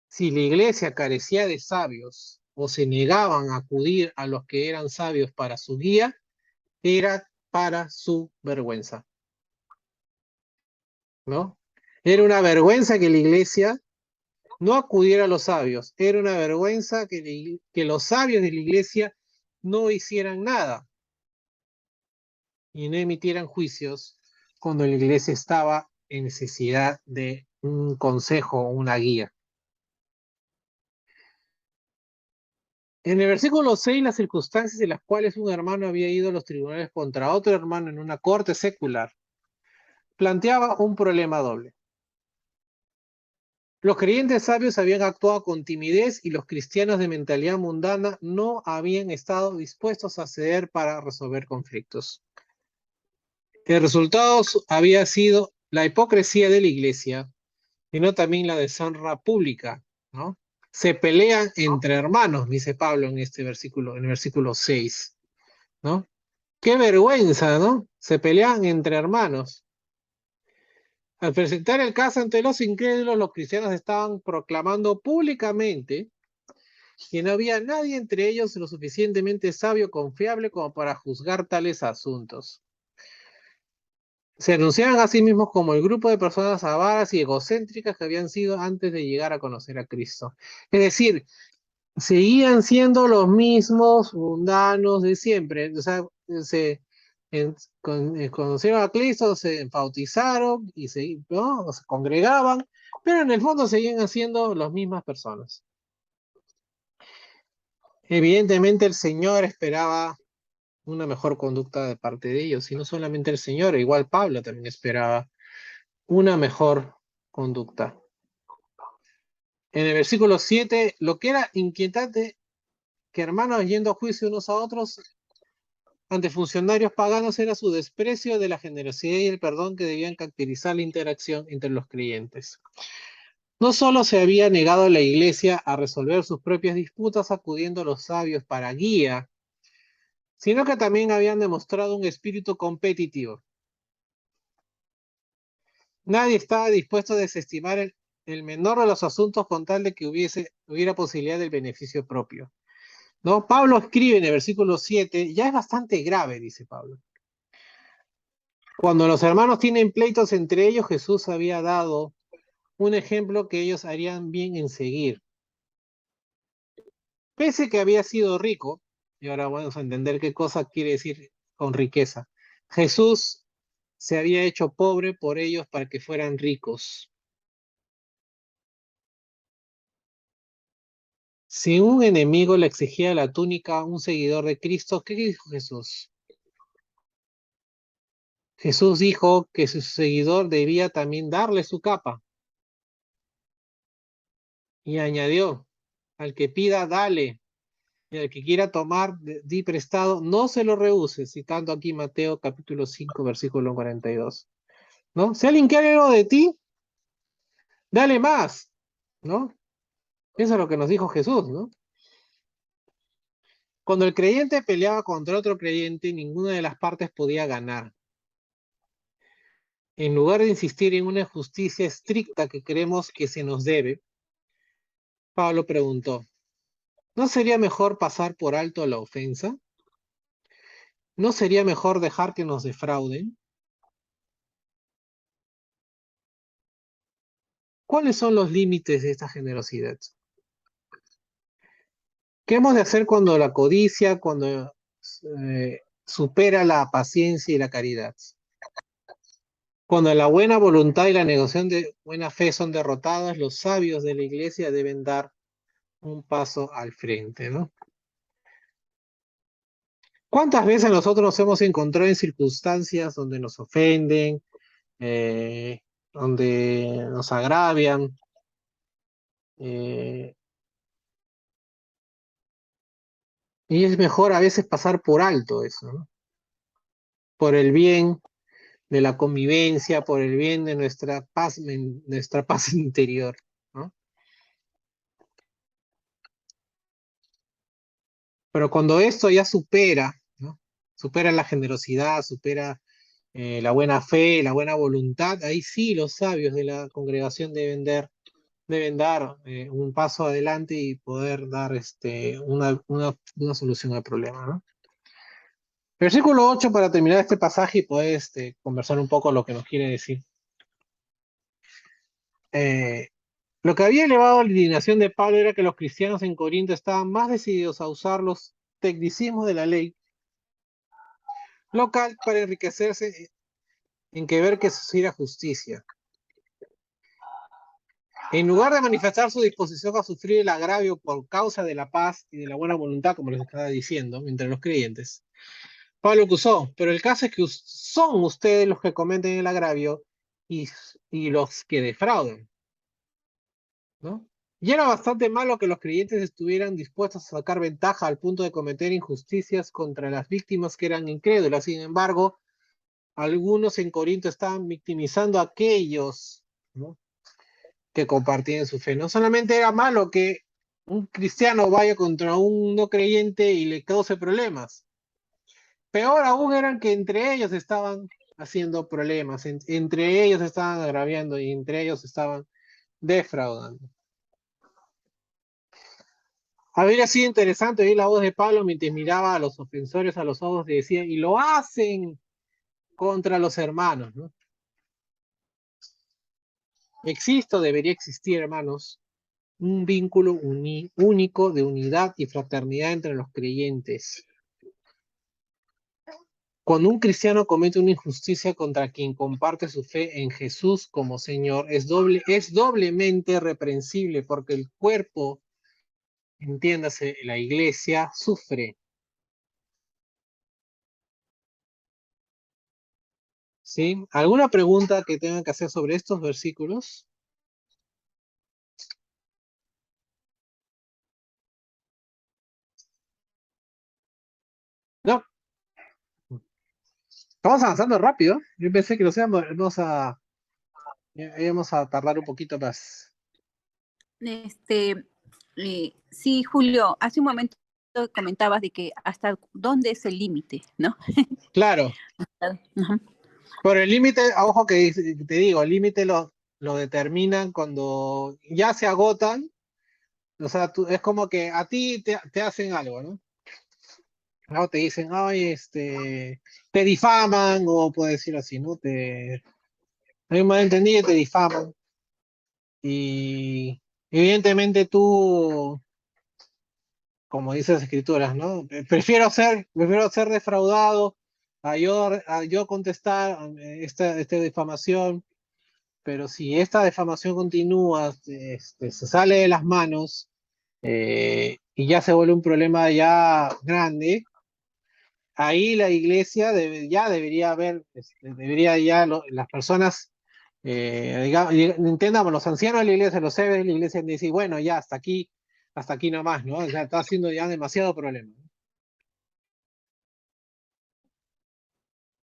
Si la iglesia carecía de sabios o se negaban a acudir a los que eran sabios para su guía, era para su vergüenza, ¿no? Era una vergüenza que la iglesia no acudiera a los sabios, era una vergüenza que los sabios de la iglesia no hicieran nada y no emitieran juicios cuando la iglesia estaba en necesidad de un consejo o una guía. En el versículo 6, las circunstancias en las cuales un hermano había ido a los tribunales contra otro hermano en una corte secular planteaba un problema doble. Los creyentes sabios habían actuado con timidez y los cristianos de mentalidad mundana no habían estado dispuestos a ceder para resolver conflictos. El resultado había sido la hipocresía de la iglesia, sino también la deshonra pública, ¿no? Se pelean entre hermanos, dice Pablo en este versículo, en el versículo 6, ¿no? Qué vergüenza, ¿no? Se pelean entre hermanos. Al presentar el caso ante los incrédulos, los cristianos estaban proclamando públicamente que no había nadie entre ellos lo suficientemente sabio o confiable como para juzgar tales asuntos. Se anunciaban a sí mismos como el grupo de personas avaras y egocéntricas que habían sido antes de llegar a conocer a Cristo. Es decir, seguían siendo los mismos mundanos de siempre. O sea, conocieron a Cristo, se bautizaron y ¿no? Se congregaban, pero en el fondo seguían siendo las mismas personas. Evidentemente el Señor esperaba una mejor conducta de parte de ellos, y no solamente el Señor, igual Pablo también esperaba una mejor conducta. En el versículo 7, lo que era inquietante, que hermanos yendo a juicio unos a otros ante funcionarios paganos, era su desprecio de la generosidad y el perdón que debían caracterizar la interacción entre los creyentes. No solo se había negado a la iglesia a resolver sus propias disputas acudiendo a los sabios para guía, sino que también habían demostrado un espíritu competitivo. Nadie estaba dispuesto a desestimar el menor de los asuntos con tal de que hubiera posibilidad del beneficio propio. ¿No? Pablo escribe en el versículo 7, ya es bastante grave, dice Pablo. Cuando los hermanos tienen pleitos entre ellos, Jesús había dado un ejemplo que ellos harían bien en seguir. Pese que había sido rico, y ahora vamos a entender qué cosa quiere decir con riqueza, Jesús se había hecho pobre por ellos para que fueran ricos. Si un enemigo le exigía la túnica a un seguidor de Cristo, ¿qué dijo Jesús? Jesús dijo que su seguidor debía también darle su capa. Y añadió, al que pida, dale. Y al que quiera tomar, di prestado, no se lo rehúse, citando aquí Mateo capítulo 5, versículo 42. ¿No? Si alguien quiere algo de ti, dale más, ¿no? Eso es lo que nos dijo Jesús, ¿no? Cuando el creyente peleaba contra otro creyente, ninguna de las partes podía ganar. En lugar de insistir en una justicia estricta que creemos que se nos debe, Pablo preguntó, ¿no sería mejor pasar por alto la ofensa? ¿No sería mejor dejar que nos defrauden? ¿Cuáles son los límites de esta generosidad? ¿Qué hemos de hacer cuando la codicia, cuando supera la paciencia y la caridad? Cuando la buena voluntad y la negociación de buena fe son derrotadas, los sabios de la iglesia deben dar un paso al frente, ¿no? ¿Cuántas veces nosotros nos hemos encontrado en circunstancias donde nos ofenden, donde nos agravian? Y es mejor a veces pasar por alto eso, ¿no? Por el bien de la convivencia, por el bien de nuestra paz interior, ¿no? Pero cuando esto ya supera, ¿no? Supera la generosidad, supera la buena fe, la buena voluntad, ahí sí los sabios de la congregación deben dar un paso adelante y poder dar una solución al problema, ¿no? Versículo 8 para terminar este pasaje y poder conversar un poco lo que nos quiere decir. Lo que había elevado la indignación de Pablo era que los cristianos en Corinto estaban más decididos a usar los tecnicismos de la ley local para enriquecerse en que ver que se hiciera justicia. En lugar de manifestar su disposición a sufrir el agravio por causa de la paz y de la buena voluntad, como les estaba diciendo, entre los creyentes, Pablo acusó, pero el caso es que son ustedes los que cometen el agravio y los que defraudan, ¿no? Y era bastante malo que los creyentes estuvieran dispuestos a sacar ventaja al punto de cometer injusticias contra las víctimas que eran incrédulas. Sin embargo, algunos en Corinto estaban victimizando a aquellos, ¿no?, que compartían su fe. No solamente era malo que un cristiano vaya contra un no creyente y le cause problemas. Peor aún eran que entre ellos estaban haciendo problemas, entre ellos estaban agraviando y entre ellos estaban defraudando. Habría sido interesante oír la voz de Pablo mientras miraba a los ofensores a los ojos y decía, y lo hacen contra los hermanos, ¿no? Existe o debería existir, hermanos, un vínculo único de unidad y fraternidad entre los creyentes. Cuando un cristiano comete una injusticia contra quien comparte su fe en Jesús como Señor, es doblemente reprensible porque el cuerpo, entiéndase, la iglesia, sufre. ¿Sí? ¿Alguna pregunta que tengan que hacer sobre estos versículos? No. Estamos avanzando rápido. Yo pensé que íbamos a tardar un poquito más. Sí, Julio, hace un momento comentabas de que hasta dónde es el límite, ¿no? Claro. Ajá. Pero el límite, ojo que te digo, el límite lo determinan cuando ya se agotan. O sea, es como que a ti te hacen algo, ¿no? O te dicen, ay, te difaman, o puedo decir así, ¿no? Hay un malentendido y te difaman. Y evidentemente tú, como dicen las escrituras, ¿no? Prefiero ser defraudado a yo contestar esta difamación, pero si esta difamación continúa, se sale de las manos y ya se vuelve un problema ya grande, ahí la iglesia ya debería haber, debería ya las personas, digamos, entendamos, los ancianos de la iglesia, los seres de la iglesia, decir, bueno, ya hasta aquí nomás, ¿no? O sea, está haciendo ya demasiado problema.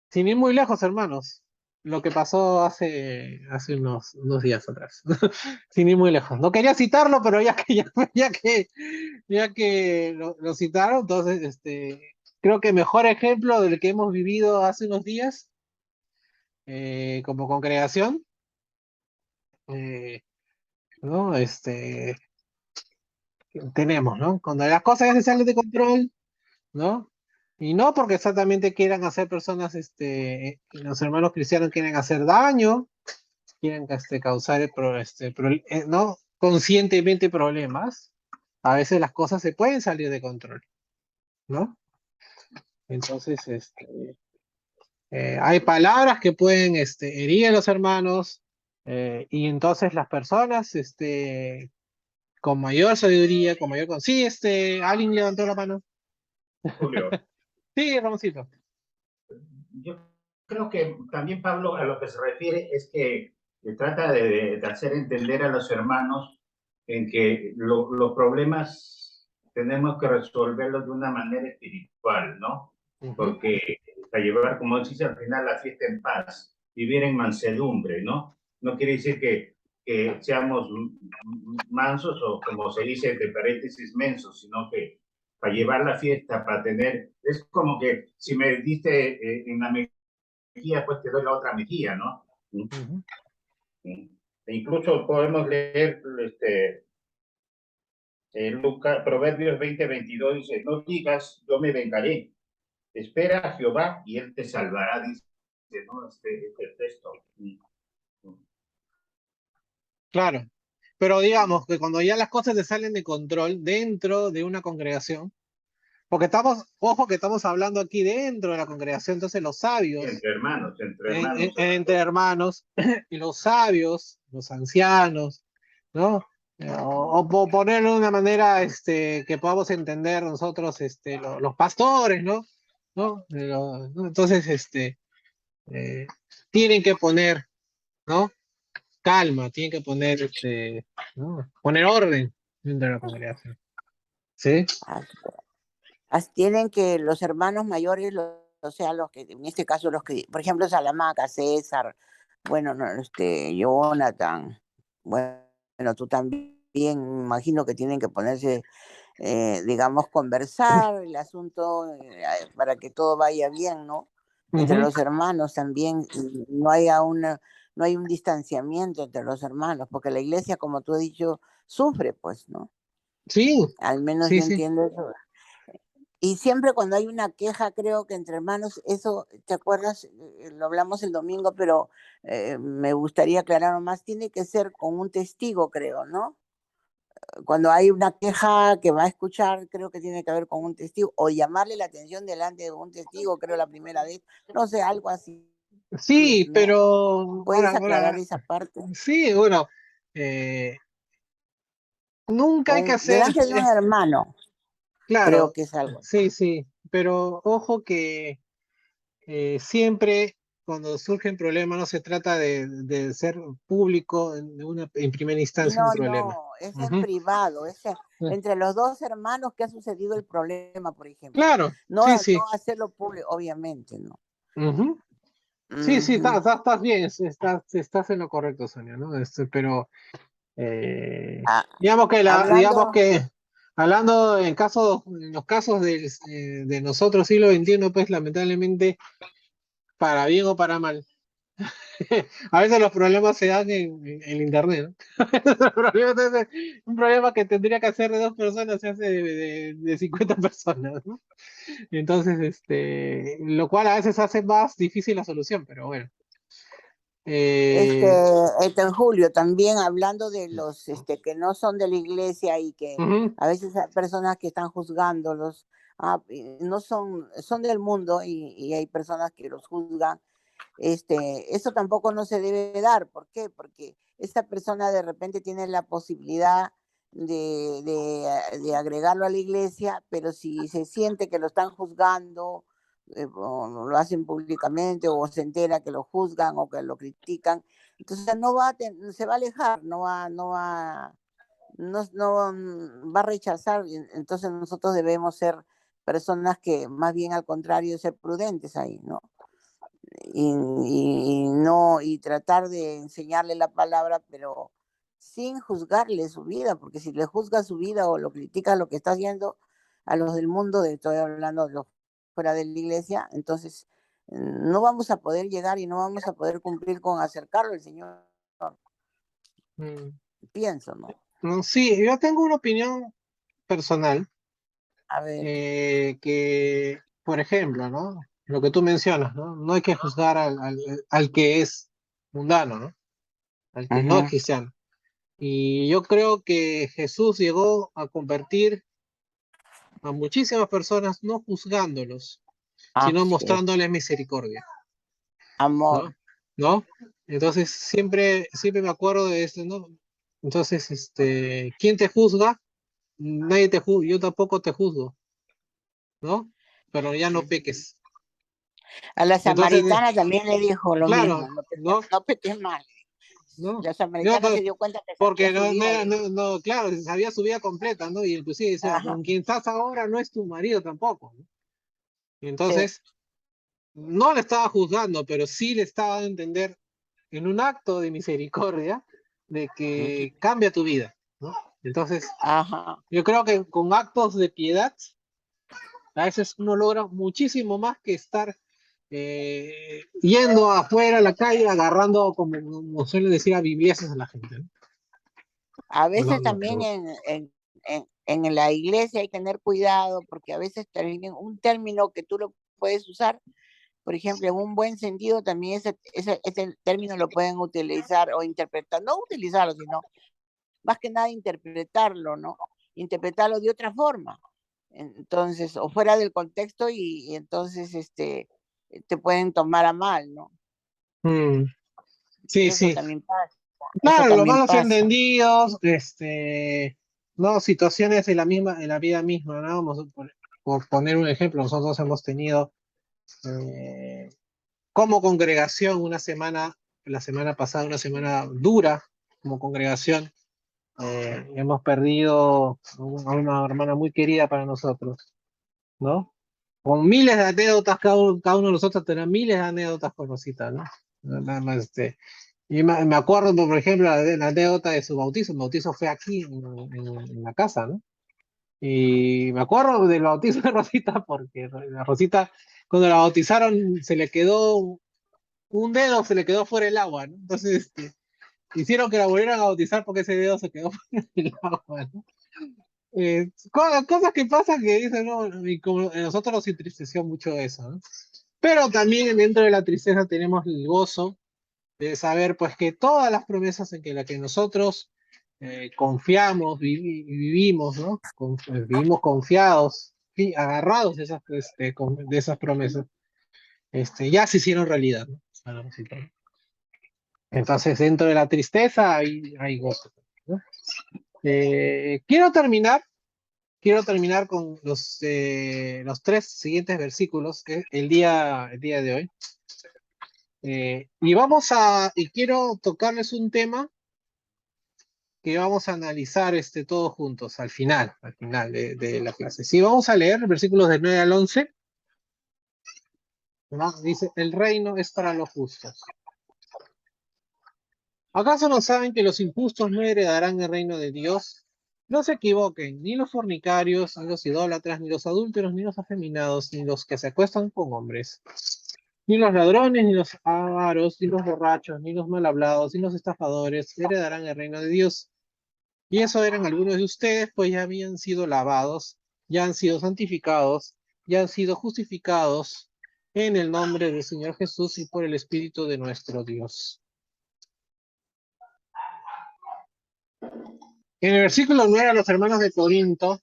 Sin ir muy lejos, hermanos, lo que pasó hace unos días atrás. Sin ir muy lejos. No quería citarlo, pero ya que lo citaron, entonces, creo que mejor ejemplo del que hemos vivido hace unos días como congregación, eh, ¿no? Tenemos, ¿no? Cuando las cosas ya se salen de control, ¿no? Y no porque exactamente quieran hacer personas, los hermanos cristianos quieren hacer daño, quieren causar, ¿no? Conscientemente problemas, a veces las cosas se pueden salir de control, ¿no? Entonces, hay palabras que pueden herir a los hermanos, y entonces las personas con mayor sabiduría, con mayor... Sí, alguien levantó la mano. Julio, Sí, Ramoncito. yo creo que también Pablo a lo que se refiere es que trata de hacer entender a los hermanos en que los problemas tenemos que resolverlos de una manera espiritual, ¿no? Porque para llevar, como dice al final, la fiesta en paz, vivir en mansedumbre, ¿no? No quiere decir que seamos mansos o, como se dice, entre paréntesis, mensos, sino que para llevar la fiesta, para tener, es como que si me diste en la mejilla, pues te doy la otra mejilla, ¿no? E incluso podemos leer Proverbios 20:22, dice, no digas, yo me vengaré, espera a Jehová y él te salvará, dice, ¿no? Este texto. Claro, pero digamos que cuando ya las cosas se salen de control dentro de una congregación, porque ojo que estamos hablando aquí dentro de la congregación, entonces los sabios, Entre hermanos. entre hermanos, y los sabios, los ancianos, ¿no? O ponerlo de una manera que podamos entender nosotros, los pastores, ¿no? ¿No? ¿No? Entonces, tienen que poner, ¿no? Calma, tienen que poner, ¿no? Poner orden dentro de la congregación. ¿Sí? Tienen que los hermanos mayores, o sea, los que, en este caso, los que, por ejemplo, Salamanca, César, bueno, no, Jonathan, bueno, tú también, me imagino que tienen que ponerse, digamos, conversar el asunto para que todo vaya bien, ¿no? Entre los hermanos también, no hay un distanciamiento entre los hermanos, porque la iglesia, como tú has dicho, sufre, pues, ¿no? Sí, Al menos sí, yo sí. entiendo eso. Y siempre cuando hay una queja, creo que entre hermanos, eso, ¿te acuerdas? Lo hablamos el domingo, pero me gustaría aclarar más, tiene que ser con un testigo, creo, ¿no? Cuando hay una queja que va a escuchar, creo que tiene que haber con un testigo, o llamarle la atención delante de un testigo, creo la primera vez, no sé, algo así. Sí, ¿No? pero ¿Puedes aclarar esa parte? sí, bueno, nunca hay que hacer, Delante de un hermano, creo claro, que es algo. sí, pero ojo que siempre cuando surgen problemas no se trata de ser público en primera instancia un problema. No, es en privado, es entre los dos hermanos que ha sucedido el problema, por ejemplo. Claro, No, sí, no sí. hacerlo público, obviamente, ¿no? Sí, estás bien, estás en lo correcto, Sonia, ¿no? Pero digamos Hablando, hablando en los casos de nosotros siglo XXI, pues lamentablemente, para bien o para mal, a veces los problemas se dan en internet, ¿no? Un problema que tendría que hacer de 2 personas se hace de 50 personas, ¿no? Entonces, lo cual a veces hace más difícil la solución, pero bueno. Julio, también hablando de los que no son de la iglesia y que a veces hay personas que están juzgándolos, no son del mundo y hay personas que los juzgan. Eso tampoco no se debe dar. ¿Por qué? Porque esta persona de repente tiene la posibilidad de agregarlo a la iglesia, pero si se siente que lo están juzgando o lo hacen públicamente, o se entera que lo juzgan o que lo critican, entonces no va se va a alejar, no va a rechazar. Entonces nosotros debemos ser personas que más bien al contrario, ser prudentes ahí, ¿no? Y tratar de enseñarle la palabra, pero sin juzgarle su vida, porque si le juzga su vida o lo critica lo que está haciendo a los del mundo, estoy hablando de los fuera de la iglesia, entonces no vamos a poder llegar y no vamos a poder cumplir con acercarlo al Señor. Pienso, ¿no? No, sí, yo tengo una opinión personal, A ver. que, por ejemplo, ¿no? Lo que tú mencionas, ¿no? No hay que juzgar al que es mundano, ¿no? Al que no es cristiano. Y yo creo que Jesús llegó a convertir a muchísimas personas, no juzgándolos, sino mostrándoles misericordia. Amor. ¿No? Entonces, siempre me acuerdo de esto, ¿no? Entonces, ¿quién te juzga? Nadie te juzga, yo tampoco te juzgo, ¿no? Pero ya no peques. A la Entonces, samaritana también le dijo lo claro, mismo, ¿no? no peques mal. ¿No? La samaritana se dio cuenta que porque sabía su vida. no, claro, sabía su vida completa, ¿no? Y inclusive decía, Ajá. con quien estás ahora no es tu marido tampoco, ¿no? Y entonces, no le estaba juzgando, pero sí le estaba dando a entender en un acto de misericordia de que cambia tu vida, ¿no? Entonces, yo creo que con actos de piedad, a veces uno logra muchísimo más que estar yendo afuera a la calle, agarrando, como suelen decir, a bibliazos a la gente, ¿no? A veces también en la iglesia hay que tener cuidado, porque a veces también un término que tú lo puedes usar, por ejemplo, en un buen sentido, también ese término lo pueden utilizar o interpretar, no utilizarlo, sino más que nada interpretarlo, ¿no? Interpretarlo de otra forma. Entonces, o fuera del contexto y entonces te pueden tomar a mal, ¿no? Sí, Eso sí. también pasa. Claro, los malos entendidos, no, situaciones en la vida misma, ¿no? Por poner un ejemplo, nosotros hemos tenido como congregación la semana pasada, una semana dura como congregación. Hemos perdido a una hermana muy querida para nosotros, ¿no? Con miles de anécdotas, cada uno de nosotros tenía miles de anécdotas con Rosita, ¿no? Nada más, y me acuerdo, por ejemplo, la anécdota de su bautizo. El bautizo fue aquí, en la casa, ¿no? Y me acuerdo del bautizo de Rosita, porque la Rosita, cuando la bautizaron, se le quedó un dedo, se le quedó fuera del agua, ¿no? Entonces, hicieron que la volvieran a bautizar porque ese dedo se quedó fuera del agua, ¿no? Cosas que pasan que dicen, ¿no? Y como a nosotros nos entristeció mucho eso, ¿no? Pero también dentro de la tristeza tenemos el gozo de saber, pues, que todas las promesas en las que nosotros confiamos, vivimos, ¿no? Vivimos confiados, agarrados de esas promesas, ya se hicieron realidad, ¿no? Entonces, dentro de la tristeza hay gozo, ¿no? Quiero terminar con los 3 siguientes versículos el día de hoy. Y quiero tocarles un tema que vamos a analizar todos juntos al final de la clase. Sí, vamos a leer versículos del 9 al 11. ¿No? Dice, el reino es para los justos. ¿Acaso no saben que los injustos no heredarán el reino de Dios? No se equivoquen, ni los fornicarios, ni los idólatras, ni los adúlteros, ni los afeminados, ni los que se acuestan con hombres, ni los ladrones, ni los avaros, ni los borrachos, ni los mal hablados, ni los estafadores heredarán el reino de Dios. Y eso eran algunos de ustedes, pues ya habían sido lavados, ya han sido santificados, ya han sido justificados en el nombre del Señor Jesús y por el Espíritu de nuestro Dios. En el versículo 9 a los hermanos de Corinto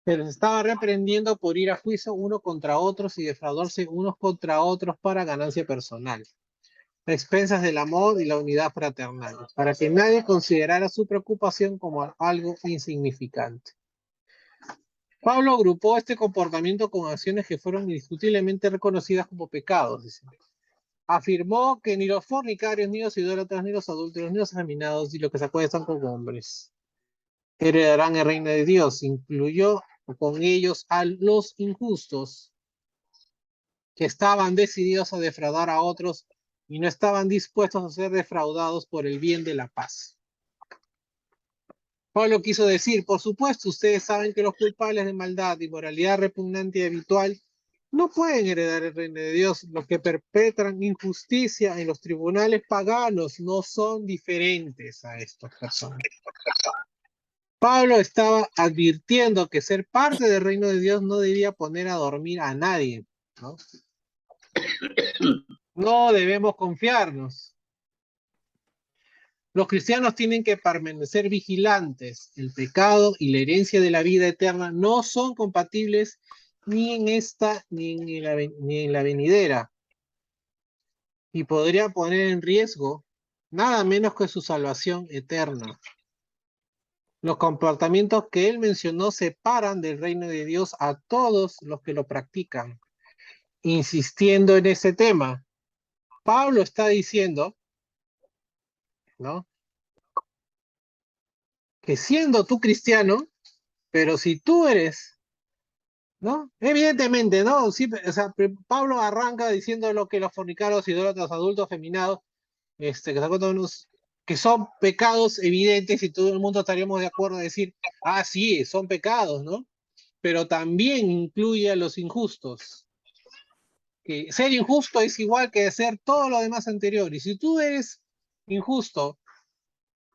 se les estaba reprendiendo por ir a juicio uno contra otros y defraudarse unos contra otros para ganancia personal, a expensas del amor y la unidad fraternal, para que nadie considerara su preocupación como algo insignificante. Pablo agrupó este comportamiento con acciones que fueron indiscutiblemente reconocidas como pecados, dice. Afirmó que ni los fornicarios, ni los idólatras, ni los adúlteros, ni los afeminados, ni los que se acuestan con hombres heredarán el reino de Dios. Incluyó con ellos a los injustos, que estaban decididos a defraudar a otros y no estaban dispuestos a ser defraudados por el bien de la paz. Pablo quiso decir, por supuesto, ustedes saben que los culpables de maldad y moralidad repugnante y habitual no pueden heredar el reino de Dios. Los que perpetran injusticia en los tribunales paganos no son diferentes a estas personas. Pablo estaba advirtiendo que ser parte del reino de Dios no debía poner a dormir a nadie, ¿no? No debemos confiarnos. Los cristianos tienen que permanecer vigilantes. El pecado y la herencia de la vida eterna no son compatibles ni en esta ni en la venidera. Y podría poner en riesgo nada menos que su salvación eterna. Los comportamientos que él mencionó separan del reino de Dios a todos los que lo practican. Insistiendo en ese tema, Pablo está diciendo, ¿no?, que siendo tú cristiano, pero si tú eres, ¿no? Evidentemente, ¿no? Sí, o sea, Pablo arranca diciendo lo que los fornicarios, idólatras, adultos, afeminados, que se acuerdan unos, que son pecados evidentes y todo el mundo estaríamos de acuerdo en decir, ah, sí, son pecados, ¿no? Pero también incluye a los injustos. Que ser injusto es igual que ser todo lo demás anterior. Y si tú eres injusto,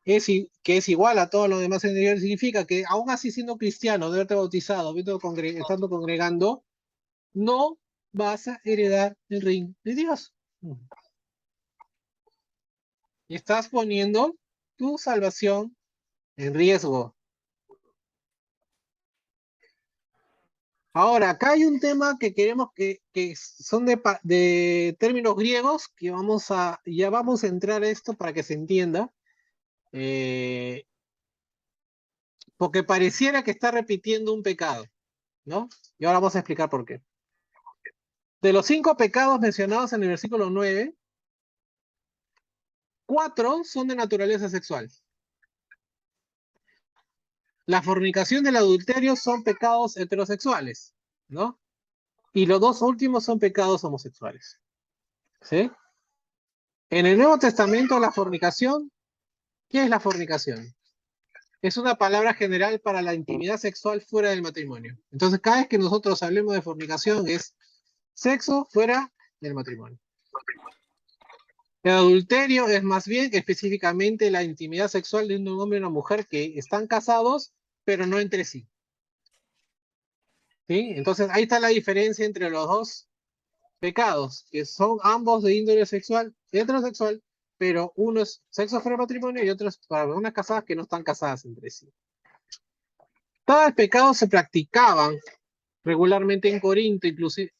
que es igual a todo lo demás anterior, significa que aún así siendo cristiano, de haberte bautizado, estando congregando, no vas a heredar el reino de Dios. Y estás poniendo tu salvación en riesgo. Ahora, acá hay un tema que queremos que son de términos griegos, que ya vamos a entrar a esto para que se entienda. Porque pareciera que está repitiendo un pecado, ¿no? Y ahora vamos a explicar por qué. De los 5 pecados mencionados en el versículo 9, 4 son de naturaleza sexual. La fornicación y el adulterio son pecados heterosexuales, ¿no? Y los 2 últimos son pecados homosexuales. ¿Sí? En el Nuevo Testamento, la fornicación, ¿qué es la fornicación? Es una palabra general para la intimidad sexual fuera del matrimonio. Entonces, cada vez que nosotros hablemos de fornicación, es sexo fuera del matrimonio. El adulterio es más bien específicamente la intimidad sexual de un hombre y una mujer que están casados, pero no entre sí. ¿Sí? Entonces, ahí está la diferencia entre los 2 pecados, que son ambos de índole sexual, heterosexual, pero uno es sexo fuera del matrimonio y otro es para personas casadas que no están casadas entre sí. Tales pecados se practicaban regularmente en Corinto,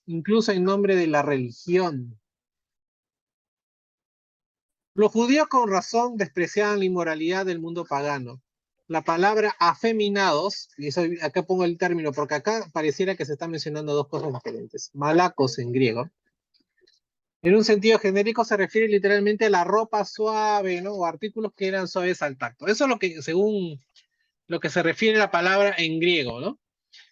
incluso en nombre de la religión. Los judíos con razón despreciaban la inmoralidad del mundo pagano. La palabra afeminados, y eso, acá pongo el término, porque acá pareciera que se están mencionando 2 cosas diferentes. Malacos en griego. En un sentido genérico se refiere literalmente a la ropa suave, ¿no? O artículos que eran suaves al tacto. Eso es lo que, según lo que se refiere a la palabra en griego, ¿no?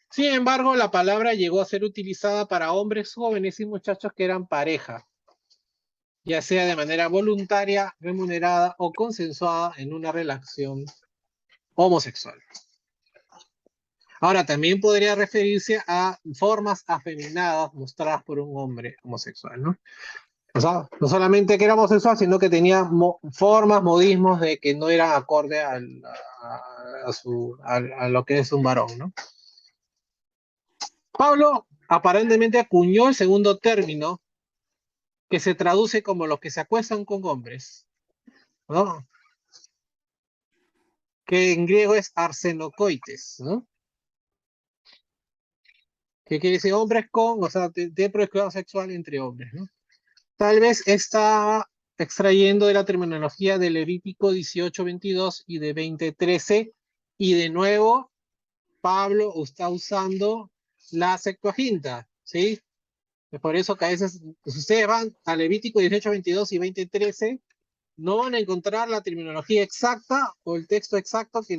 Sin embargo, la palabra llegó a ser utilizada para hombres jóvenes y muchachos que eran pareja, ya sea de manera voluntaria, remunerada o consensuada en una relación homosexual. Ahora, también podría referirse a formas afeminadas mostradas por un hombre homosexual, ¿no? O sea, no solamente que era homosexual, sino que tenía formas, modismos de que no eran acorde a lo que es un varón, ¿no? Pablo aparentemente acuñó el segundo término, que se traduce como los que se acuestan con hombres, ¿no? Que en griego es arsenokoites, ¿no? Que quiere decir hombres con, o sea, de promiscuidad sexual entre hombres, ¿no? Tal vez está extrayendo de la terminología de Levítico 18:22 y de 20:13, y de nuevo Pablo está usando la Septuaginta, ¿sí? Es por eso que a veces, si ustedes van a Levítico 18, 22 y 20, 13, no van a encontrar la terminología exacta o el texto exacto que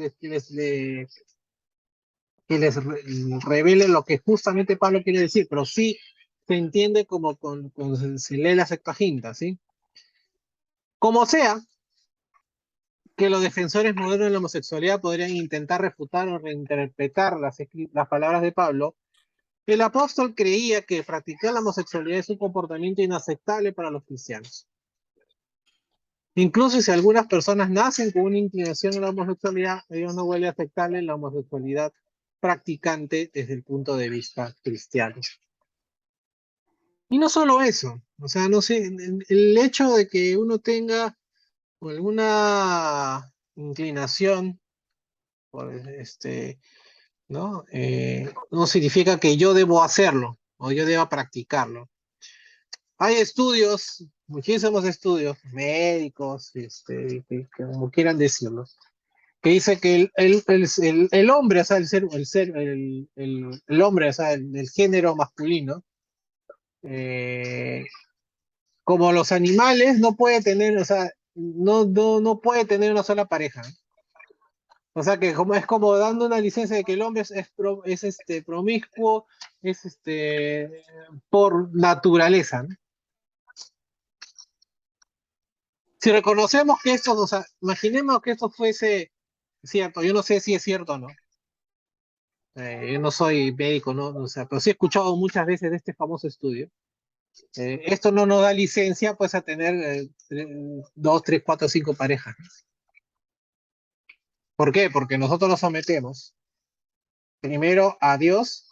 les revele lo que justamente Pablo quiere decir, pero sí se entiende como cuando se lee la Septuaginta, ¿sí? Como sea, que los defensores modernos de la homosexualidad podrían intentar refutar o reinterpretar las palabras de Pablo, el apóstol creía que practicar la homosexualidad es un comportamiento inaceptable para los cristianos. Incluso si algunas personas nacen con una inclinación a la homosexualidad, ellos no vuelve aceptable la homosexualidad practicante desde el punto de vista cristiano. Y no solo eso, o sea, no sé, el hecho de que uno tenga alguna inclinación por ¿no? No significa que yo debo hacerlo o yo deba practicarlo. Hay estudios, muchísimos estudios médicos, que como quieran decirlo, que dice que el hombre, o sea, el hombre, o sea, el género masculino, como los animales, no puede tener, o sea, no puede tener una sola pareja. O sea que es como dando una licencia de que el hombre es promiscuo, es por naturaleza, ¿no? Si reconocemos que esto, o sea, imaginemos que esto fuese cierto, yo no sé si es cierto o no. Yo no soy médico, ¿no? O sea, pero sí he escuchado muchas veces de este famoso estudio. Esto no nos da licencia, pues, a tener 2, 3, 4, 5 parejas. ¿Por qué? Porque nosotros nos sometemos primero a Dios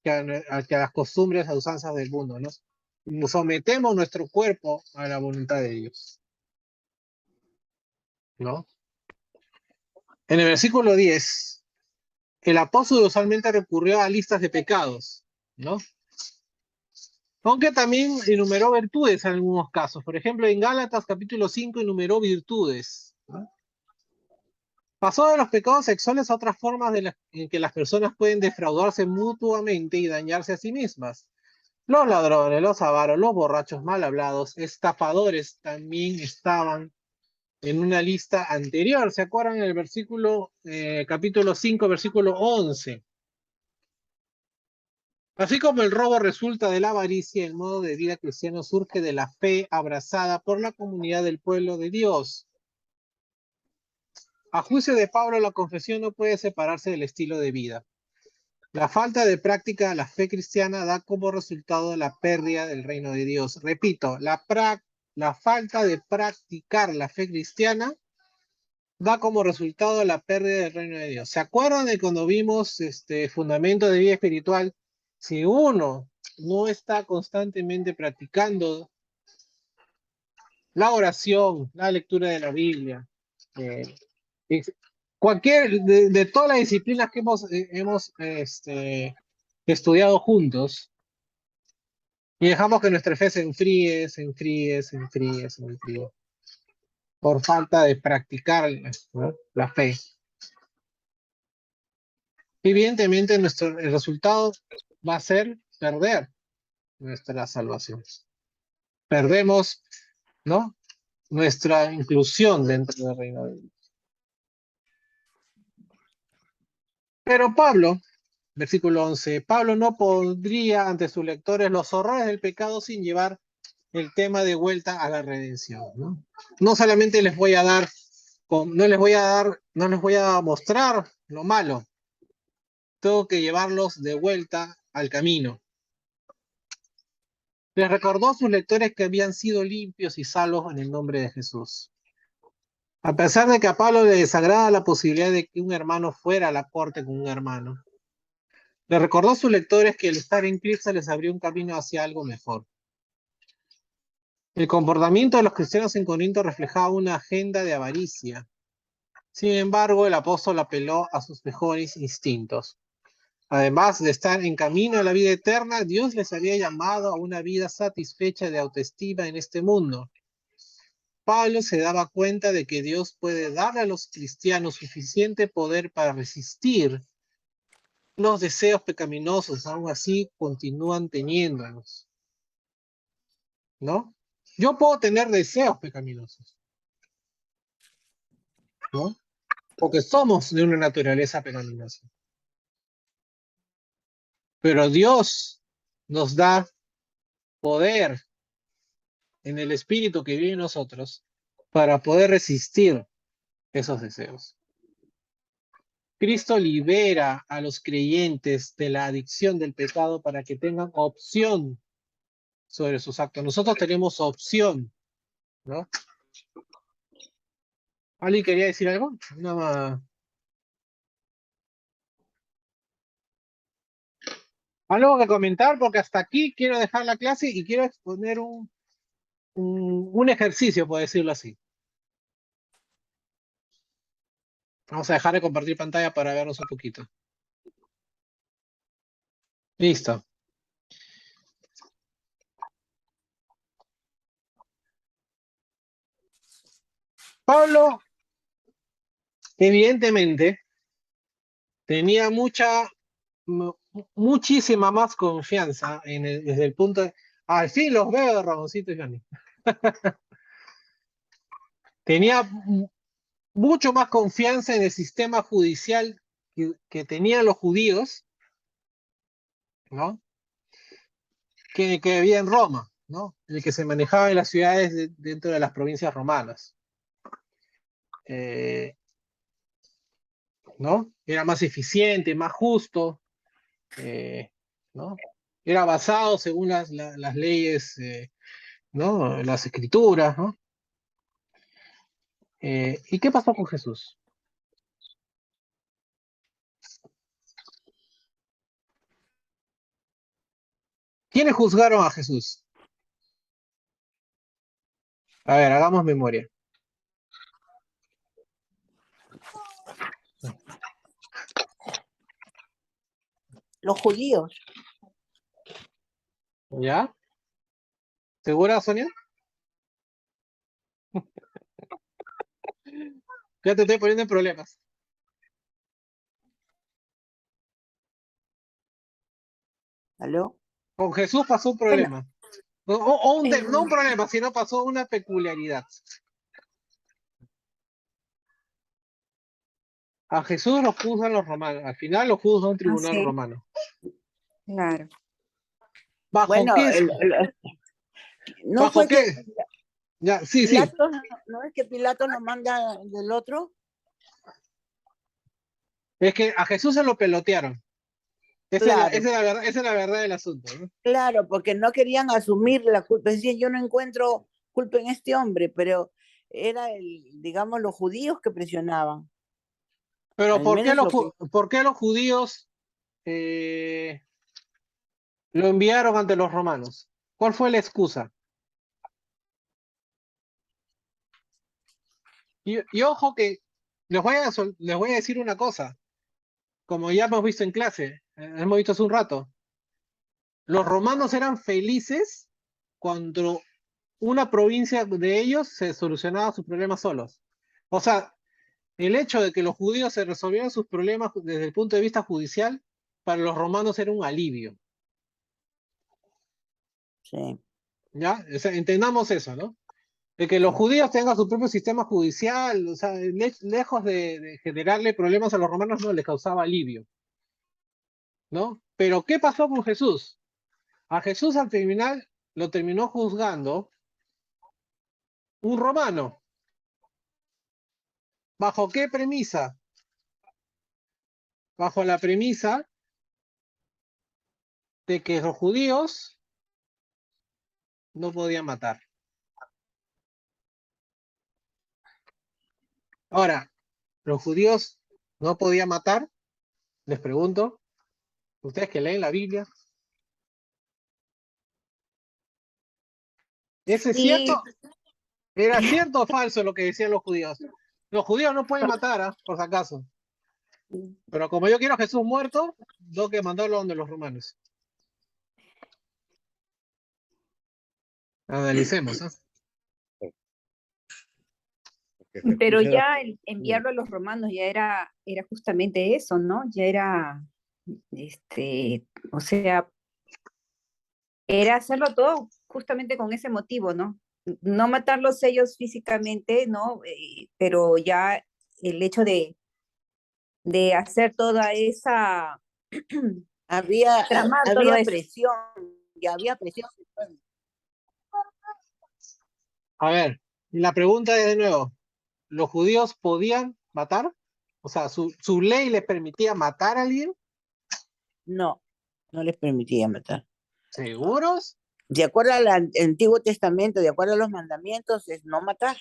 que a las costumbres, a usanzas del mundo, ¿no? Nos sometemos nuestro cuerpo a la voluntad de Dios, ¿no? En el versículo 10, el apóstol usualmente recurrió a listas de pecados, ¿no? Aunque también enumeró virtudes en algunos casos. Por ejemplo, en Gálatas capítulo 5 enumeró virtudes, ¿no? Pasó de los pecados sexuales a otras formas en que las personas pueden defraudarse mutuamente y dañarse a sí mismas. Los ladrones, los avaros, los borrachos mal hablados, estafadores también estaban en una lista anterior. ¿Se acuerdan en el versículo, capítulo 5, versículo 11? Así como el robo resulta de la avaricia, el modo de vida cristiano surge de la fe abrazada por la comunidad del pueblo de Dios. A juicio de Pablo, la confesión no puede separarse del estilo de vida. La falta de práctica de la fe cristiana da como resultado la pérdida del reino de Dios. Repito, la falta de practicar la fe cristiana da como resultado la pérdida del reino de Dios. ¿Se acuerdan de cuando vimos fundamento de vida espiritual? Si uno no está constantemente practicando la oración, la lectura de la Biblia, de todas las disciplinas que hemos estudiado juntos, y dejamos que nuestra fe se enfríe, por falta de practicar, ¿no?, la fe. Evidentemente el resultado va a ser perder nuestra salvación. Perdemos, ¿no?, nuestra inclusión dentro del reino de Dios. Pero Pablo, versículo 11, Pablo no pondría ante sus lectores los horrores del pecado sin llevar el tema de vuelta a la redención, ¿no? No solamente les voy a dar, no les voy a mostrar lo malo, tengo que llevarlos de vuelta al camino. Les recordó a sus lectores que habían sido limpios y salvos en el nombre de Jesús. A pesar de que a Pablo le desagrada la posibilidad de que un hermano fuera a la corte con un hermano, le recordó a sus lectores que el estar en Cristo les abrió un camino hacia algo mejor. El comportamiento de los cristianos en Corinto reflejaba una agenda de avaricia. Sin embargo, el apóstol apeló a sus mejores instintos. Además de estar en camino a la vida eterna, Dios les había llamado a una vida satisfecha de autoestima en este mundo. Pablo se daba cuenta de que Dios puede darle a los cristianos suficiente poder para resistir los deseos pecaminosos aún así continúan teniéndolos, ¿no? Yo puedo tener deseos pecaminosos, ¿no? Porque somos de una naturaleza pecaminosa. Pero Dios nos da poder en el espíritu que vive en nosotros para poder resistir esos deseos. Cristo libera a los creyentes de la adicción del pecado para que tengan opción sobre sus actos. Nosotros tenemos opción, ¿no? ¿Alguien quería decir algo? Algo que comentar, porque hasta aquí quiero dejar la clase y quiero exponer un ejercicio, por decirlo así. Vamos a dejar de compartir pantalla para vernos un poquito. Listo. Pablo, evidentemente, tenía muchísima más confianza desde el punto de... Al fin los veo, Ramoncito y Johnny. Tenía mucho más confianza en el sistema judicial que tenían los judíos, ¿no? Que había en Roma, ¿no? El que se manejaba en las ciudades dentro de las provincias romanas. ¿No? Era más eficiente, más justo, ¿no? Era basado según las leyes, ¿no? Las escrituras, ¿no? ¿Y qué pasó con Jesús? ¿Quiénes juzgaron a Jesús? A ver, hagamos memoria. Los judíos. ¿Ya? ¿Segura, Sonia? Ya te estoy poniendo en problemas. ¿Aló? Con Jesús pasó un problema. No un problema, sino pasó una peculiaridad. A Jesús lo juzgan los romanos. Al final lo juzga un tribunal sí. romano. Claro. ¿Bajo Bueno, qué? no ¿Bajo fue qué? que Ya, sí. Pilato, ¿no es que Pilato lo manda del otro? Es que a Jesús se lo pelotearon. Claro. Esa es la verdad del asunto, ¿no? Claro, porque no querían asumir la culpa. Decían, yo no encuentro culpa en este hombre, pero era digamos, los judíos que presionaban. Pero Al ¿por qué menos por qué los judíos lo enviaron ante los romanos? ¿Cuál fue la excusa? Y ojo que les voy a decir una cosa. Como ya hemos visto en clase, hemos visto hace un rato, los romanos eran felices cuando una provincia de ellos se solucionaba sus problemas solos. O sea, el hecho de que los judíos se resolvieran sus problemas desde el punto de vista judicial, para los romanos era un alivio. sí. ¿Ya? O sea, entendamos eso, ¿no? De que los judíos tengan su propio sistema judicial, o sea, lejos de generarle problemas a los romanos, no les causaba alivio, ¿no? Pero ¿qué pasó con Jesús? A Jesús al final lo terminó juzgando un romano. ¿Bajo qué premisa? Bajo la premisa de que los judíos no podían matar. Ahora, ¿los judíos no podían matar? Les pregunto, ustedes que leen la Biblia. ¿Eso es Sí, cierto? ¿Era cierto o falso lo que decían los judíos? Los judíos no pueden matar, por si acaso. Pero como yo quiero a Jesús muerto, tengo que mandarlo donde los romanos. Analicemos, ¿eh? pero ya el enviarlo a los romanos ya era justamente eso, ¿no? Ya era O sea, era hacerlo todo justamente con ese motivo, ¿no? No matarlos ellos físicamente, ¿no? Pero ya el hecho de hacer toda esa, tramar todo Había eso. presión, ya había presión. A ver, la pregunta es de nuevo, ¿los judíos podían matar? O sea, ¿su ley les permitía matar a alguien? No, no les permitía matar. ¿Seguros? De acuerdo al Antiguo Testamento, de acuerdo a los mandamientos, es no matar.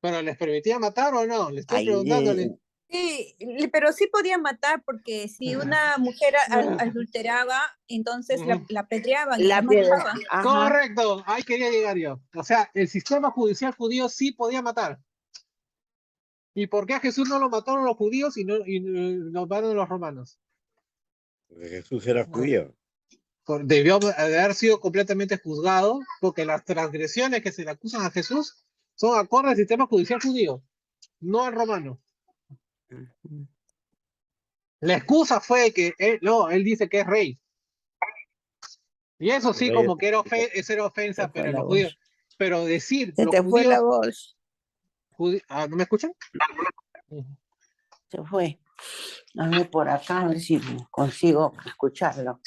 ¿Pero les permitía matar o no? Le estoy Ahí, preguntándole. Sí, pero sí podían matar porque si una mujer adulteraba, entonces la apedreaban y la la piedra. mataban. Ajá. Correcto, ahí quería llegar yo. O sea, el sistema judicial judío sí podía matar. ¿Y por qué a Jesús no lo mataron los judíos y lo mataron los romanos? Porque Jesús era judío. Debió de haber sido completamente juzgado porque las transgresiones que se le acusan a Jesús son acorde al sistema judicial judío, no al romano. Ujú. La excusa fue que él dice que es rey. Y eso sí, Rey como que esa era ofensa, Se fue pero la los judíos. voz. Pero decir, Se los te fue la judíos. voz. ¿No me escuchan? Se fue. A ver por acá, a ver si consigo escucharlo.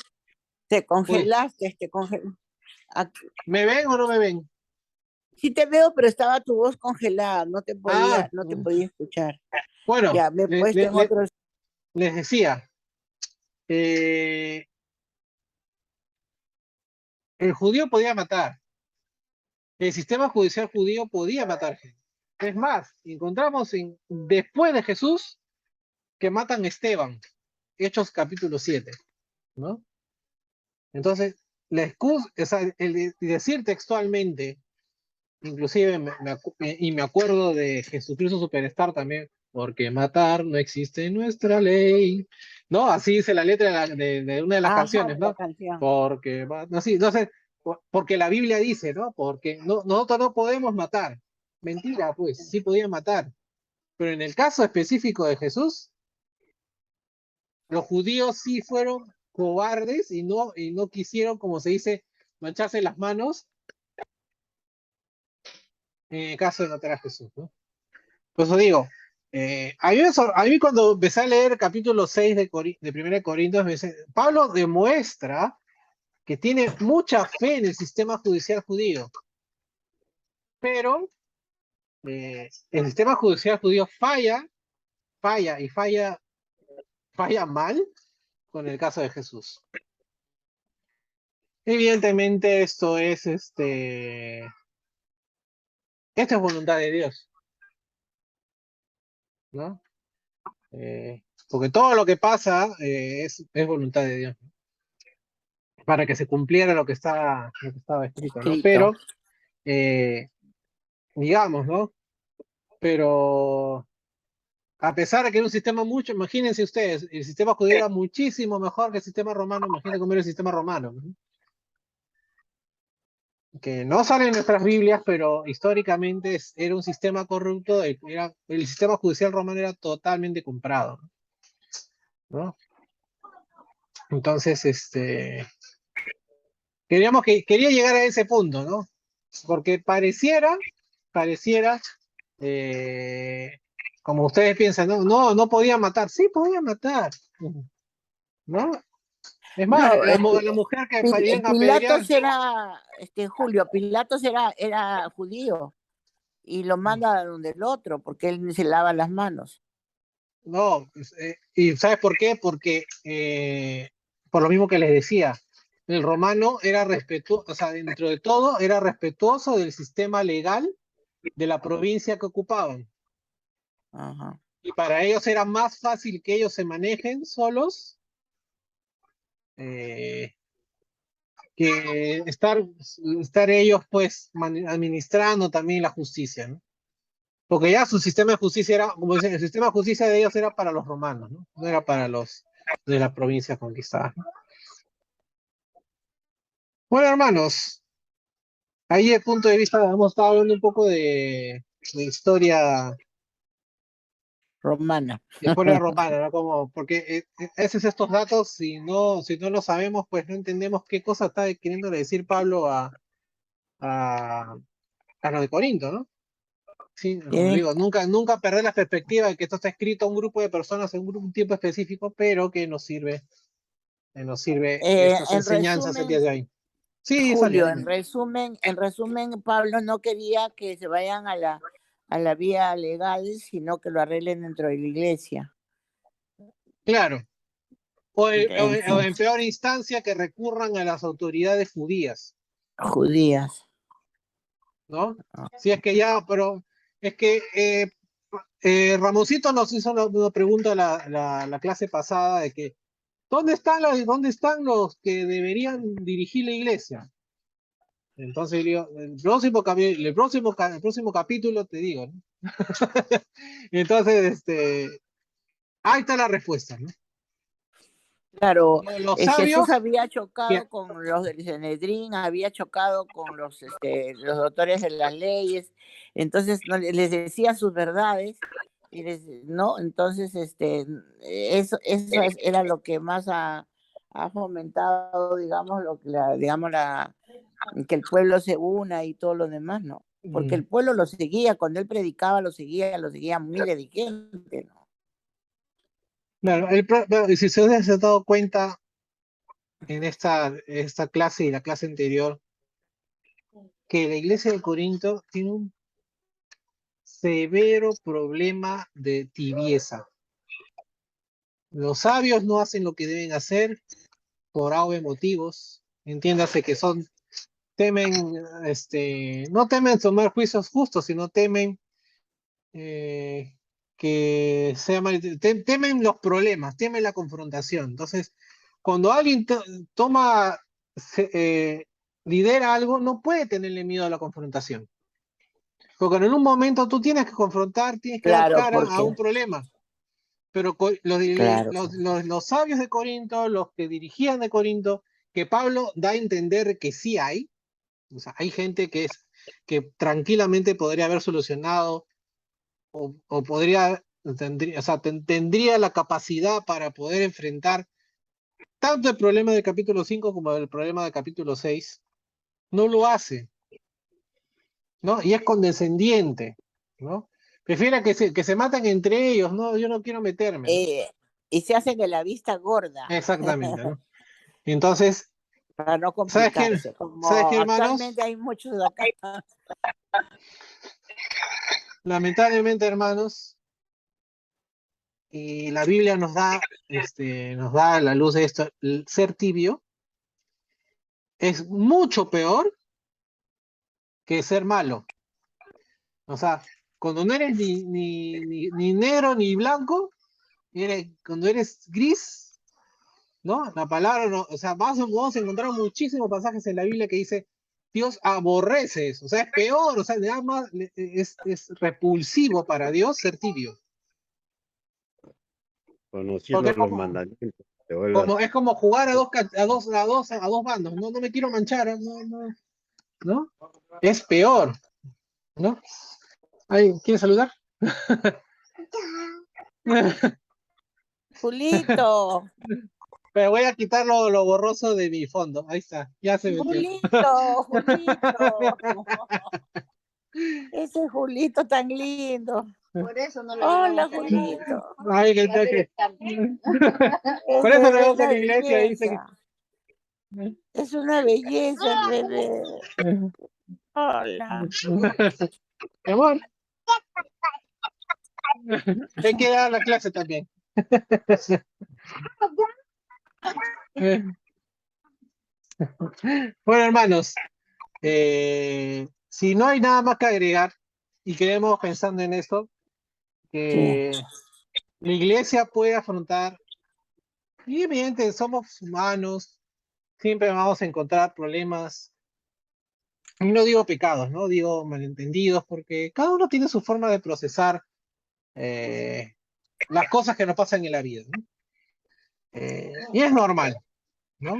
Te congelaste, ¿Me ven o no me ven? Sí te veo, pero estaba tu voz congelada, no te Ah, podía escuchar. bueno, Ya, me he puesto en otros. les decía, el judío podía matar, el sistema judicial judío podía matar gente. Es más, encontramos después de Jesús que matan a Esteban, Hechos capítulo 7, ¿no? Entonces, la excusa, o sea, decir textualmente, inclusive me acuerdo de Jesucristo Superstar también, porque matar no existe en nuestra ley, ¿no? Así dice la letra de una de las Ajá, canciones, de la ¿no? canción. Porque, no, sí, no sé, porque la Biblia dice, ¿no? Porque nosotros no podemos matar. Mentira, pues, sí podían matar. Pero en el caso específico de Jesús, los judíos sí fueron cobardes y no quisieron, como se dice, mancharse las manos en el caso de matar a Jesús, ¿no? Por eso digo, a mí cuando empecé a leer capítulo 6 de 1 Corintios, Pablo demuestra que tiene mucha fe en el sistema judicial judío, pero el sistema judicial judío falla mal con el caso de Jesús. Evidentemente esto es voluntad de Dios, ¿no? Porque todo lo que pasa es voluntad de Dios, ¿no? Para que se cumpliera lo que estaba escrito, ¿no? Pero, digamos, ¿no? Pero a pesar de que era un sistema imagínense ustedes, el sistema judío era muchísimo mejor que el sistema romano, imagínense cómo era el sistema romano, ¿no? Que no sale en nuestras Biblias, pero históricamente era un sistema corrupto, el sistema judicial romano era totalmente comprado, ¿no? Entonces, quería llegar a ese punto, ¿no? Porque pareciera, como ustedes piensan, no podía matar, sí podía matar, ¿no? Es más, No, la mujer que iban a apedrear, Pilatos era, Julio, Pilatos era judío y lo manda a donde el otro, porque él se lava las manos. no, ¿y sabes por qué? Porque, por lo mismo que les decía, el romano era respetuoso, o sea, dentro de todo, era respetuoso del sistema legal de la provincia que ocupaban. Ajá. Y para ellos era más fácil que ellos se manejen solos que estar ellos pues administrando también la justicia, ¿no? Porque ya su sistema de justicia era, como dicen, el sistema de justicia de ellos era para los romanos, ¿no? No era para los de la provincia conquistada, ¿no? Bueno, hermanos, ahí el punto de vista, hemos estado hablando un poco de historia Romana. Escuela romana, ¿no? Como, porque esos estos datos, si no lo sabemos, pues no entendemos qué cosa está queriendo decir Pablo a, a los de Corinto, ¿no? Sí, como Tienen- digo, nunca perder la perspectiva de que esto está escrito a un grupo de personas en un tiempo específico, pero que nos sirve estas en enseñanzas el resumen, día de hoy. Sí, Salia, Julio, dime. en resumen, Pablo no quería que se vayan a la vía legal, sino que lo arreglen dentro de la iglesia. Claro. O En en peor instancia que recurran a las autoridades judías, judías. ¿no? Si es que ya, pero es que Ramoncito nos hizo una pregunta la clase pasada de que ¿dónde están los que deberían dirigir la iglesia? Entonces digo, el próximo capítulo te digo, ¿no? Entonces, ahí está la respuesta, ¿no? Claro, Los Jesús sabios, había que- chocado con los del Sanedrín, había chocado con los doctores de las leyes, entonces no, les decía sus verdades, ¿no? Entonces, era lo que más ha fomentado, digamos, que el pueblo se una y todo lo demás, ¿no? Porque el pueblo lo seguía, cuando él predicaba, lo seguía miles de gente, ¿no? claro, bueno, y si se han dado cuenta en esta clase y la clase anterior, que la iglesia de Corinto tiene un severo problema de tibieza. Los sabios no hacen lo que deben hacer por A o B motivos. Entiéndase que temen, no temen tomar juicios justos, sino temen que sea temen los problemas, temen la confrontación. Entonces, cuando alguien lidera algo, no puede tenerle miedo a la confrontación. Porque en un momento tú tienes que confrontar, tienes que dar Claro, cara a un problema. Pero claro. los sabios de Corinto, los que dirigían de Corinto, que Pablo da a entender que sí hay, o sea, hay gente que tranquilamente podría haber solucionado o tendría la capacidad para poder enfrentar tanto el problema del capítulo 5 como el problema del capítulo 6, no lo hace, ¿no? Y es condescendiente, ¿no? Prefiere que se maten entre ellos, ¿no? Yo no quiero meterme, ¿no? Y se hacen de la vista gorda. Exactamente, ¿no? Entonces, Para no ¿sabes qué? complicarse, ¿Sabes como qué, hermanos? actualmente hay muchos de acá. Lamentablemente, hermanos, y la Biblia nos da a la luz de esto, el ser tibio es mucho peor que ser malo. O sea, cuando no eres ni negro ni blanco, cuando eres gris, ¿no? La palabra, no, o sea, vamos a encontrar muchísimos pasajes en la Biblia que dice, Dios aborrece eso, o sea, es peor, o sea, es repulsivo para Dios ser tibio. Conociendo Porque los mandamientos, te vuelvas. es como jugar a dos bandos, no me quiero manchar, ¿no? Es peor, ¿no? ¿Quieres saludar? Julito, Pero voy a quitar lo borroso de mi fondo. Ahí está, ya se metió. Julito. Ese Julito tan lindo. Por eso no lo Hola, llevamos a la iglesia. Julito. Ay, Por Ese eso bebé lo es vemos en una la iglesia, dice que. belleza. Es una belleza el bebé. Hola. Mi amor, hay que dar la clase también. Bueno, hermanos, si no hay nada más que agregar y quedemos pensando en esto, Sí. que la iglesia puede afrontar, y evidente, somos humanos, siempre vamos a encontrar problemas, y no digo pecados, no digo malentendidos, porque cada uno tiene su forma de procesar las cosas que nos pasan en la vida, ¿no? Y es normal, ¿no?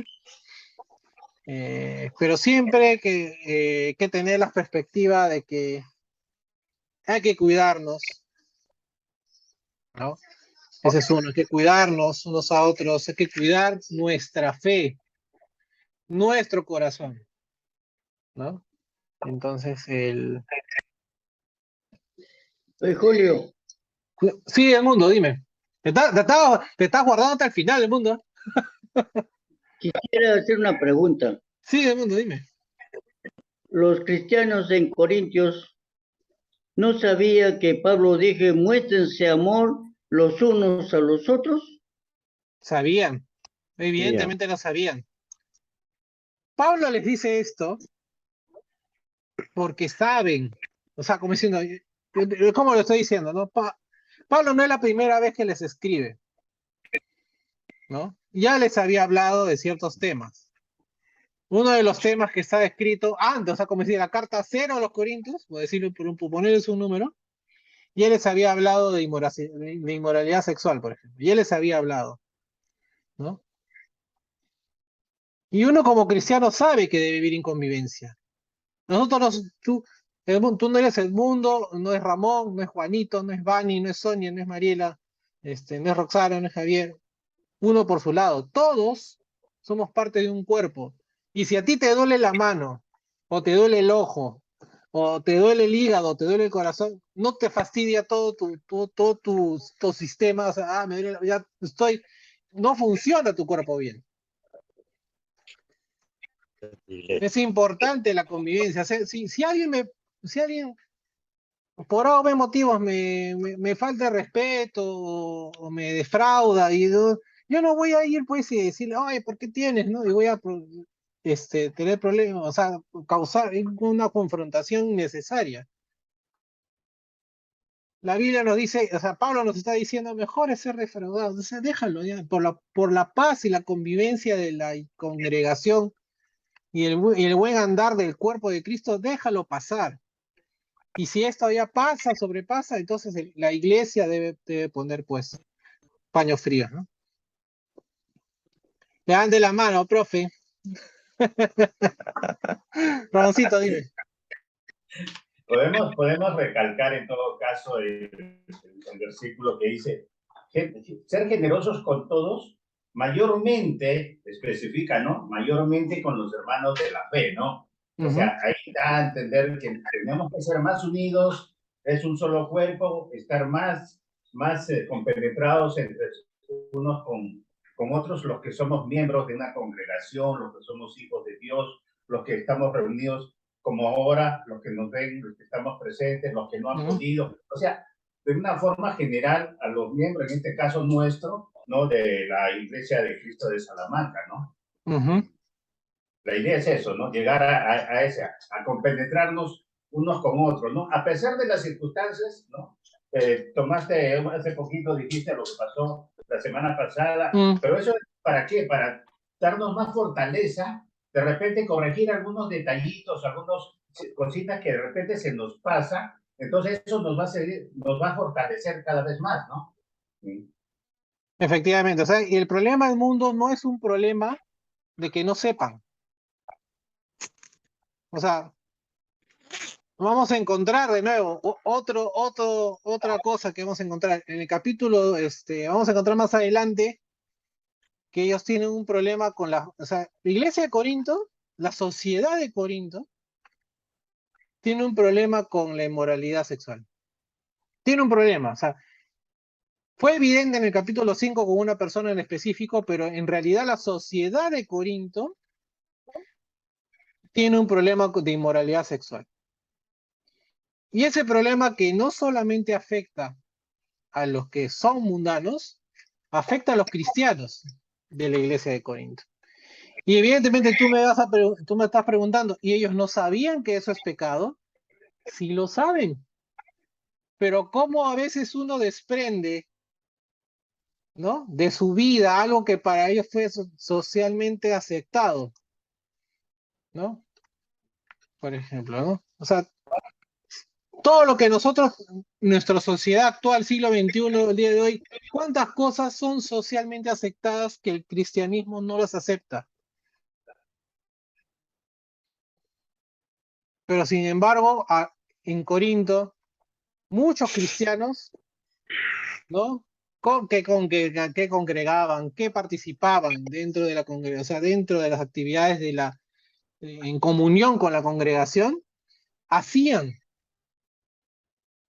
Pero siempre que tener la perspectiva de que hay que cuidarnos, ¿no? Ese es uno, hay que cuidarnos unos a otros, hay que cuidar nuestra fe, nuestro corazón, ¿no? Entonces, Oye, Julio, Sí, el mundo, dime. Te estás guardando hasta el final, el mundo. quisiera hacer una pregunta. Sí, el mundo, dime. Los cristianos en Corintios no sabía que Pablo dije, muéstrense amor los unos a los otros. Sabían, Ya. evidentemente lo sabían. Pablo les dice esto porque saben, o sea, como diciendo, como lo estoy diciendo, ¿no? Pablo no es la primera vez que les escribe, ¿no? Ya les había hablado de ciertos temas. Uno de los temas que está escrito antes, o sea, como decir, la carta 0 a los Corintios, por decirlo, por ponerles un número, y él les había hablado de inmoralidad sexual, por ejemplo. Y él les había hablado, ¿no? Y uno como cristiano sabe que debe vivir en convivencia. Tú no eres el mundo, no es Ramón, no es Juanito, no es Vani, no es Sonia, no es Mariela, no es Roxana, no es Javier. Uno por su lado. Todos somos parte de un cuerpo. Y si a ti te duele la mano, o te duele el ojo, o te duele el hígado, o te duele el corazón, no te fastidia todo tu sistema. O sea, me duele, ya estoy. No funciona tu cuerpo bien. Es importante la convivencia. Si alguien por algún motivos me falta respeto o me defrauda yo no voy a ir pues y decirle, oye, ¿por qué tienes? ¿No? Y voy a tener problemas, o sea, causar una confrontación innecesaria. La Biblia nos dice, o sea, Pablo nos está diciendo, mejor es ser defraudado. Entonces déjalo ya, por la paz y la convivencia de la congregación y el buen andar del cuerpo de Cristo, déjalo pasar. Y si esto ya pasa, sobrepasa, entonces la iglesia debe poner pues paños fríos, ¿no? Le dan de la mano, profe. Ramoncito, dime. Podemos recalcar en todo caso el versículo que dice, ser generosos con todos, mayormente, especifica, ¿no? Mayormente con los hermanos de la fe, ¿no? O sea, ahí da a entender que tenemos que ser más unidos, es un solo cuerpo, estar más compenetrados entre unos con otros, los que somos miembros de una congregación, los que somos hijos de Dios, los que estamos reunidos como ahora, los que nos ven, los que estamos presentes, los que no han podido. O sea, de una forma general, a los miembros, en este caso nuestro, ¿no? De la Iglesia de Cristo de Salamanca, ¿no? La idea es eso, ¿no? Llegar a compenetrarnos unos con otros, ¿no? A pesar de las circunstancias, ¿no? Tomaste hace poquito, dijiste lo que pasó la semana pasada, pero eso, ¿para qué? Para darnos más fortaleza, de repente corregir algunos detallitos, algunas cositas que de repente se nos pasa, entonces eso nos va a fortalecer cada vez más, ¿no? Sí. Efectivamente, o sea, y el problema del mundo no es un problema de que no sepan. O sea, vamos a encontrar de nuevo otra cosa que vamos a encontrar. En el capítulo, vamos a encontrar más adelante que ellos tienen un problema con o sea, la iglesia de Corinto, la sociedad de Corinto, tiene un problema con la inmoralidad sexual. Tiene un problema, o sea, fue evidente en el capítulo 5 con una persona en específico, pero en realidad la sociedad de Corinto tiene un problema de inmoralidad sexual. Y ese problema que no solamente afecta a los que son mundanos, afecta a los cristianos de la iglesia de Corinto. Y evidentemente tú me estás preguntando, ¿y ellos no sabían que eso es pecado? Sí lo saben. Pero cómo a veces uno desprende, ¿no?, de su vida algo que para ellos fue socialmente aceptado, ¿no? Por ejemplo, ¿no? O sea, todo lo que nuestra sociedad actual, siglo XXI, el día de hoy, ¿cuántas cosas son socialmente aceptadas que el cristianismo no las acepta? Pero sin embargo, en Corinto, muchos cristianos ¿no? Que congregaban, que participaban dentro de la congregación, o sea, dentro de las actividades en comunión con la congregación, hacían.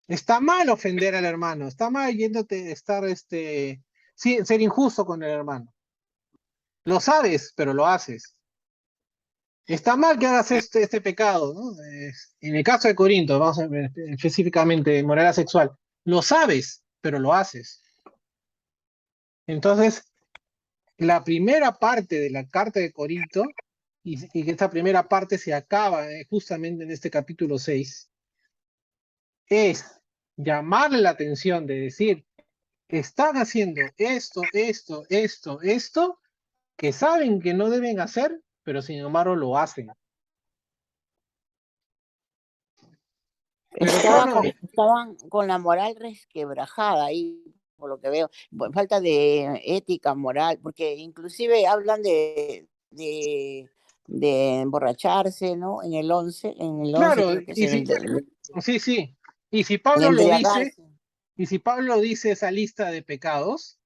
Está mal ofender al hermano, está mal ser injusto con el hermano. Lo sabes, pero lo haces. Está mal que hagas este pecado, ¿no? En el caso de Corinto, vamos a ver específicamente moralidad sexual, lo sabes, pero lo haces. Entonces, la primera parte de la carta de Corinto, y que esta primera parte se acaba justamente en este capítulo 6, es llamarle la atención de decir, están haciendo esto, que saben que no deben hacer, pero sin embargo lo hacen. Pero Estaban con la moral resquebrajada ahí, por lo que veo, falta de ética, moral, porque inclusive hablan de emborracharse, ¿no? En el 11, claro, creo que es sí. Y si Pablo lo dice, esa lista de pecados,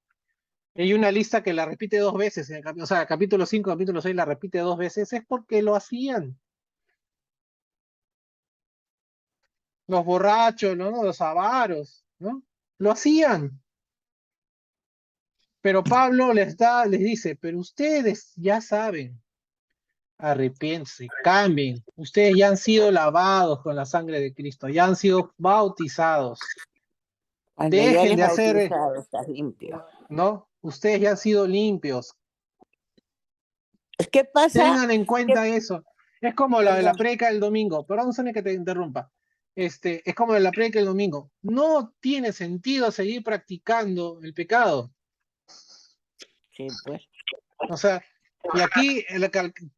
hay una lista que la repite 2 veces, o sea, capítulo 5, capítulo 6 la repite 2 veces, es porque lo hacían. Los borrachos, ¿no? Los avaros, ¿no? Lo hacían. Pero Pablo les dice, pero ustedes ya saben, arrepiéntense, cambien. Ustedes ya han sido lavados con la sangre de Cristo, ya han sido bautizados. Dejen de hacer, estás limpio. ¿no? Ustedes ya han sido limpios. ¿Qué pasa? Tengan en cuenta eso. Es como la de la predica del domingo. Perdón, Sonia, que te interrumpa. Es como la predica del domingo. No tiene sentido seguir practicando el pecado. Sí, pues. O sea, y aquí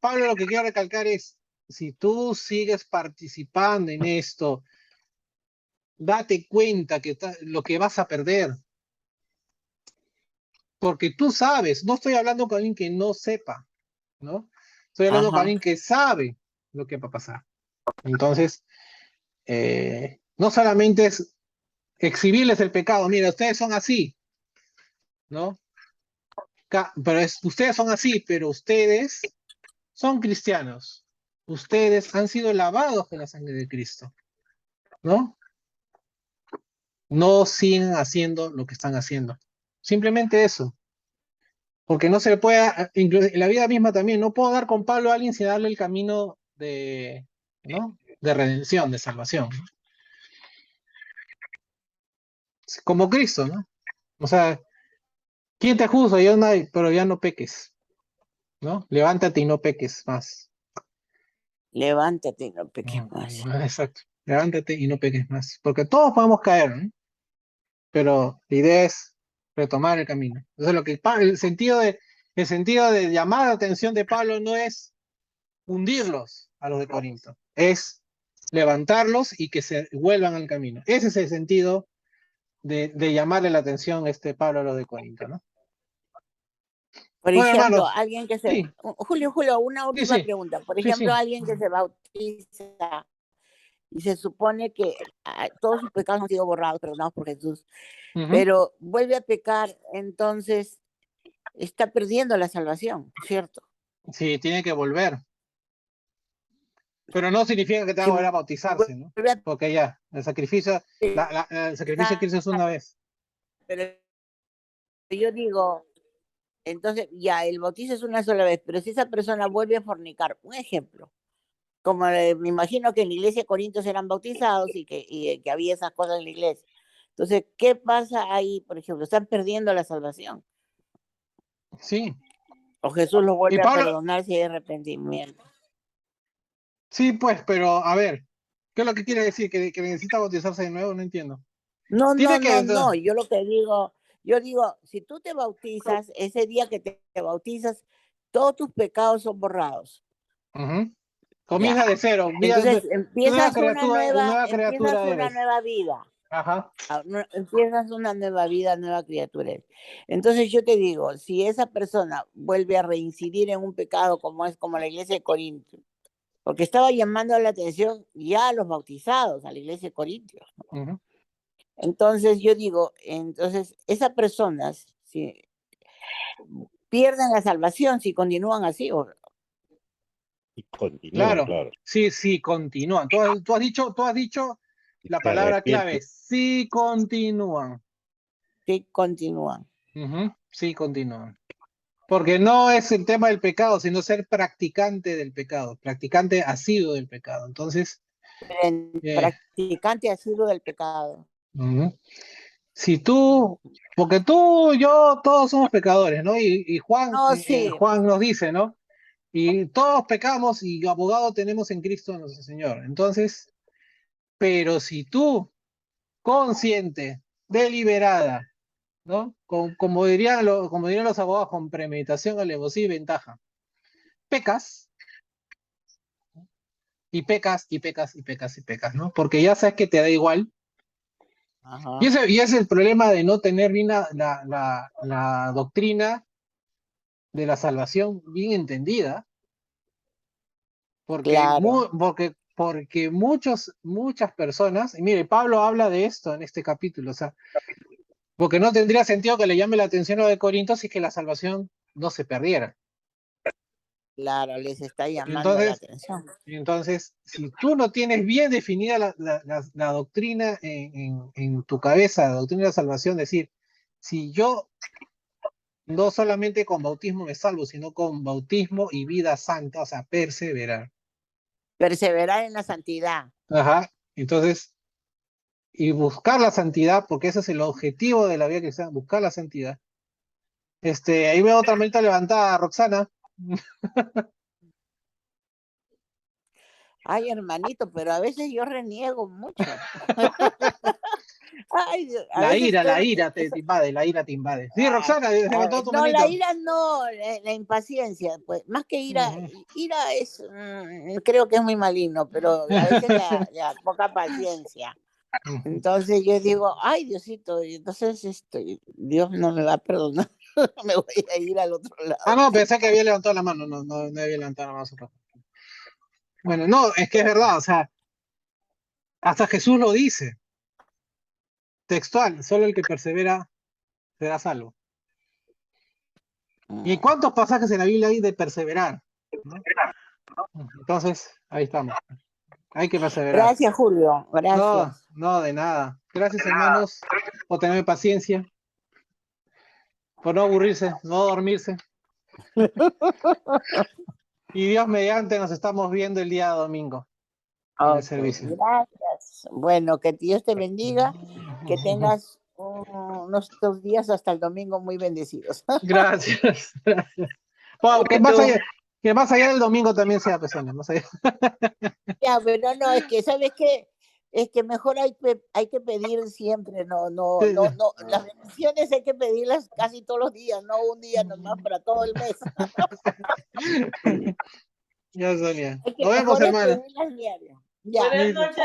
Pablo lo que quiere recalcar es, si tú sigues participando en esto, date cuenta que lo que vas a perder. Porque tú sabes, no estoy hablando con alguien que no sepa, ¿no? Estoy hablando con alguien que sabe lo que va a pasar. Entonces, no solamente es exhibirles el pecado, mira, ustedes son así, ¿no? Pero ustedes son así, pero ustedes son cristianos. Ustedes han sido lavados con la sangre de Cristo, ¿no? No sigan haciendo lo que están haciendo. Simplemente eso. Porque no se le puede, incluso en la vida misma también, no puedo dar con Pablo a alguien sin darle el camino ¿no? De redención, de salvación. Como Cristo, ¿no? O sea, ¿quién te juzga? Yo nadie, pero ya no peques, ¿no? Levántate y no peques más. Levántate y no peques más. Exacto. Levántate y no peques más. Porque todos podemos caer, ¿no? Pero la idea es retomar el camino. Entonces, el sentido de llamar la atención de Pablo no es hundirlos a los de Corinto, es levantarlos y que se vuelvan al camino. Ese es el sentido de llamarle la atención Pablo a los de Corinto, ¿no? Por ejemplo, hermanos, alguien que se... Sí. Julio, una última pregunta. Por ejemplo, alguien que se bautiza y se supone que todos sus pecados han sido borrados, perdonados por Jesús, pero vuelve a pecar, entonces está perdiendo la salvación, ¿cierto? Sí, tiene que volver. Pero no significa que tenga que volver a bautizarse, ¿no? Porque ya, el sacrificio de Cristo es una vez. Pero yo digo, entonces ya, el bautizo es una sola vez, pero si esa persona vuelve a fornicar, un ejemplo, como me imagino que en la iglesia de Corintios eran bautizados y que había esas cosas en la iglesia. Entonces, ¿qué pasa ahí, por ejemplo? Están perdiendo la salvación. Sí. O Jesús los vuelve a perdonar si hay arrepentimiento. Sí, pues, pero a ver, ¿qué es lo que quiere decir? ¿Que necesita bautizarse de nuevo? No entiendo. No, yo lo que digo, si tú te bautizas, ese día que te bautizas, todos tus pecados son borrados. Comienza de cero. Entonces empiezas nueva criatura una nueva vida. Ajá. Empiezas una nueva vida, nueva criatura. Entonces yo te digo, si esa persona vuelve a reincidir en un pecado como la iglesia de Corintios, porque estaba llamando la atención ya a los bautizados, a la iglesia de Corintios, ¿no? Entonces yo digo, entonces esas personas si pierden la salvación si continúan así. Y continúan, Claro, claro. sí, continúan. Tú has dicho Y la se palabra arrepienten. clave, sí continúan. Sí continúan. Sí continúan. Porque no es el tema del pecado, sino ser practicante del pecado, practicante asiduo del pecado. Entonces, Practicante asiduo del pecado. si tú, porque tú, yo, todos somos pecadores, ¿no? Y Juan, No, sí. Juan nos dice, ¿no? Y todos pecamos y abogado tenemos en Cristo nuestro Señor. Entonces, pero si tú, consciente, deliberada, ¿no? Como dirían los abogados, con premeditación, alevosía y ventaja, pecas, y pecas, y pecas, y pecas, y pecas, ¿no? Porque ya sabes que te da igual. Ajá. Y ese es el problema de no tener bien la doctrina de la salvación bien entendida. Porque, Claro. porque muchas personas, y mire, Pablo habla de esto en este capítulo, o sea, porque no tendría sentido que le llame la atención a lo de Corinto si es que la salvación no se perdiera. Claro, les está llamando la atención. Entonces, si tú no tienes bien definida la doctrina en tu cabeza, la doctrina de la salvación, es decir, si yo no solamente con bautismo me salvo, sino con bautismo y vida santa, o sea, perseverar. Perseverar en la santidad. Ajá, entonces, y buscar la santidad, porque ese es el objetivo de la vida cristiana, buscar la santidad. Ahí veo otra manita levantada, Roxana. Ay, hermanito, pero a veces yo reniego mucho. Ay, a La veces ira te invade, la ira te invade. Sí, Roxana, levantó tu no, manito. la ira no, la impaciencia, pues más que ira, ira es, creo que es muy maligno, pero a veces la poca paciencia. Entonces yo digo, ay Diosito, entonces Dios no me va a perdonar, me voy a ir al otro lado. Ah, no, pensé que había levantado la mano, no había levantado la mano. Bueno, no, es que es verdad, o sea, hasta Jesús lo dice, textual, solo el que persevera será salvo. ¿Y cuántos pasajes en la Biblia hay de perseverar? ¿No? Entonces, ahí estamos. Hay que perseverar. Gracias, Julio, gracias. No, de nada. Gracias, hermanos, por tener paciencia, por no aburrirse, no dormirse. Y Dios mediante nos estamos viendo el día domingo en el servicio. Gracias. Bueno, que Dios te bendiga, que tengas unos 2 días hasta el domingo muy bendecidos. Gracias. Wow, que más allá del domingo también sea personas, más allá. Ya, pero no, es que, ¿sabes qué? Es que mejor hay que pedir siempre, no, las bendiciones hay que pedirlas casi todos los días, no un día nomás para todo el mes. Ya, Sonia. Es que Nos vemos, mejor es hermana. pedirlas diarias. Ya. Buenas noches.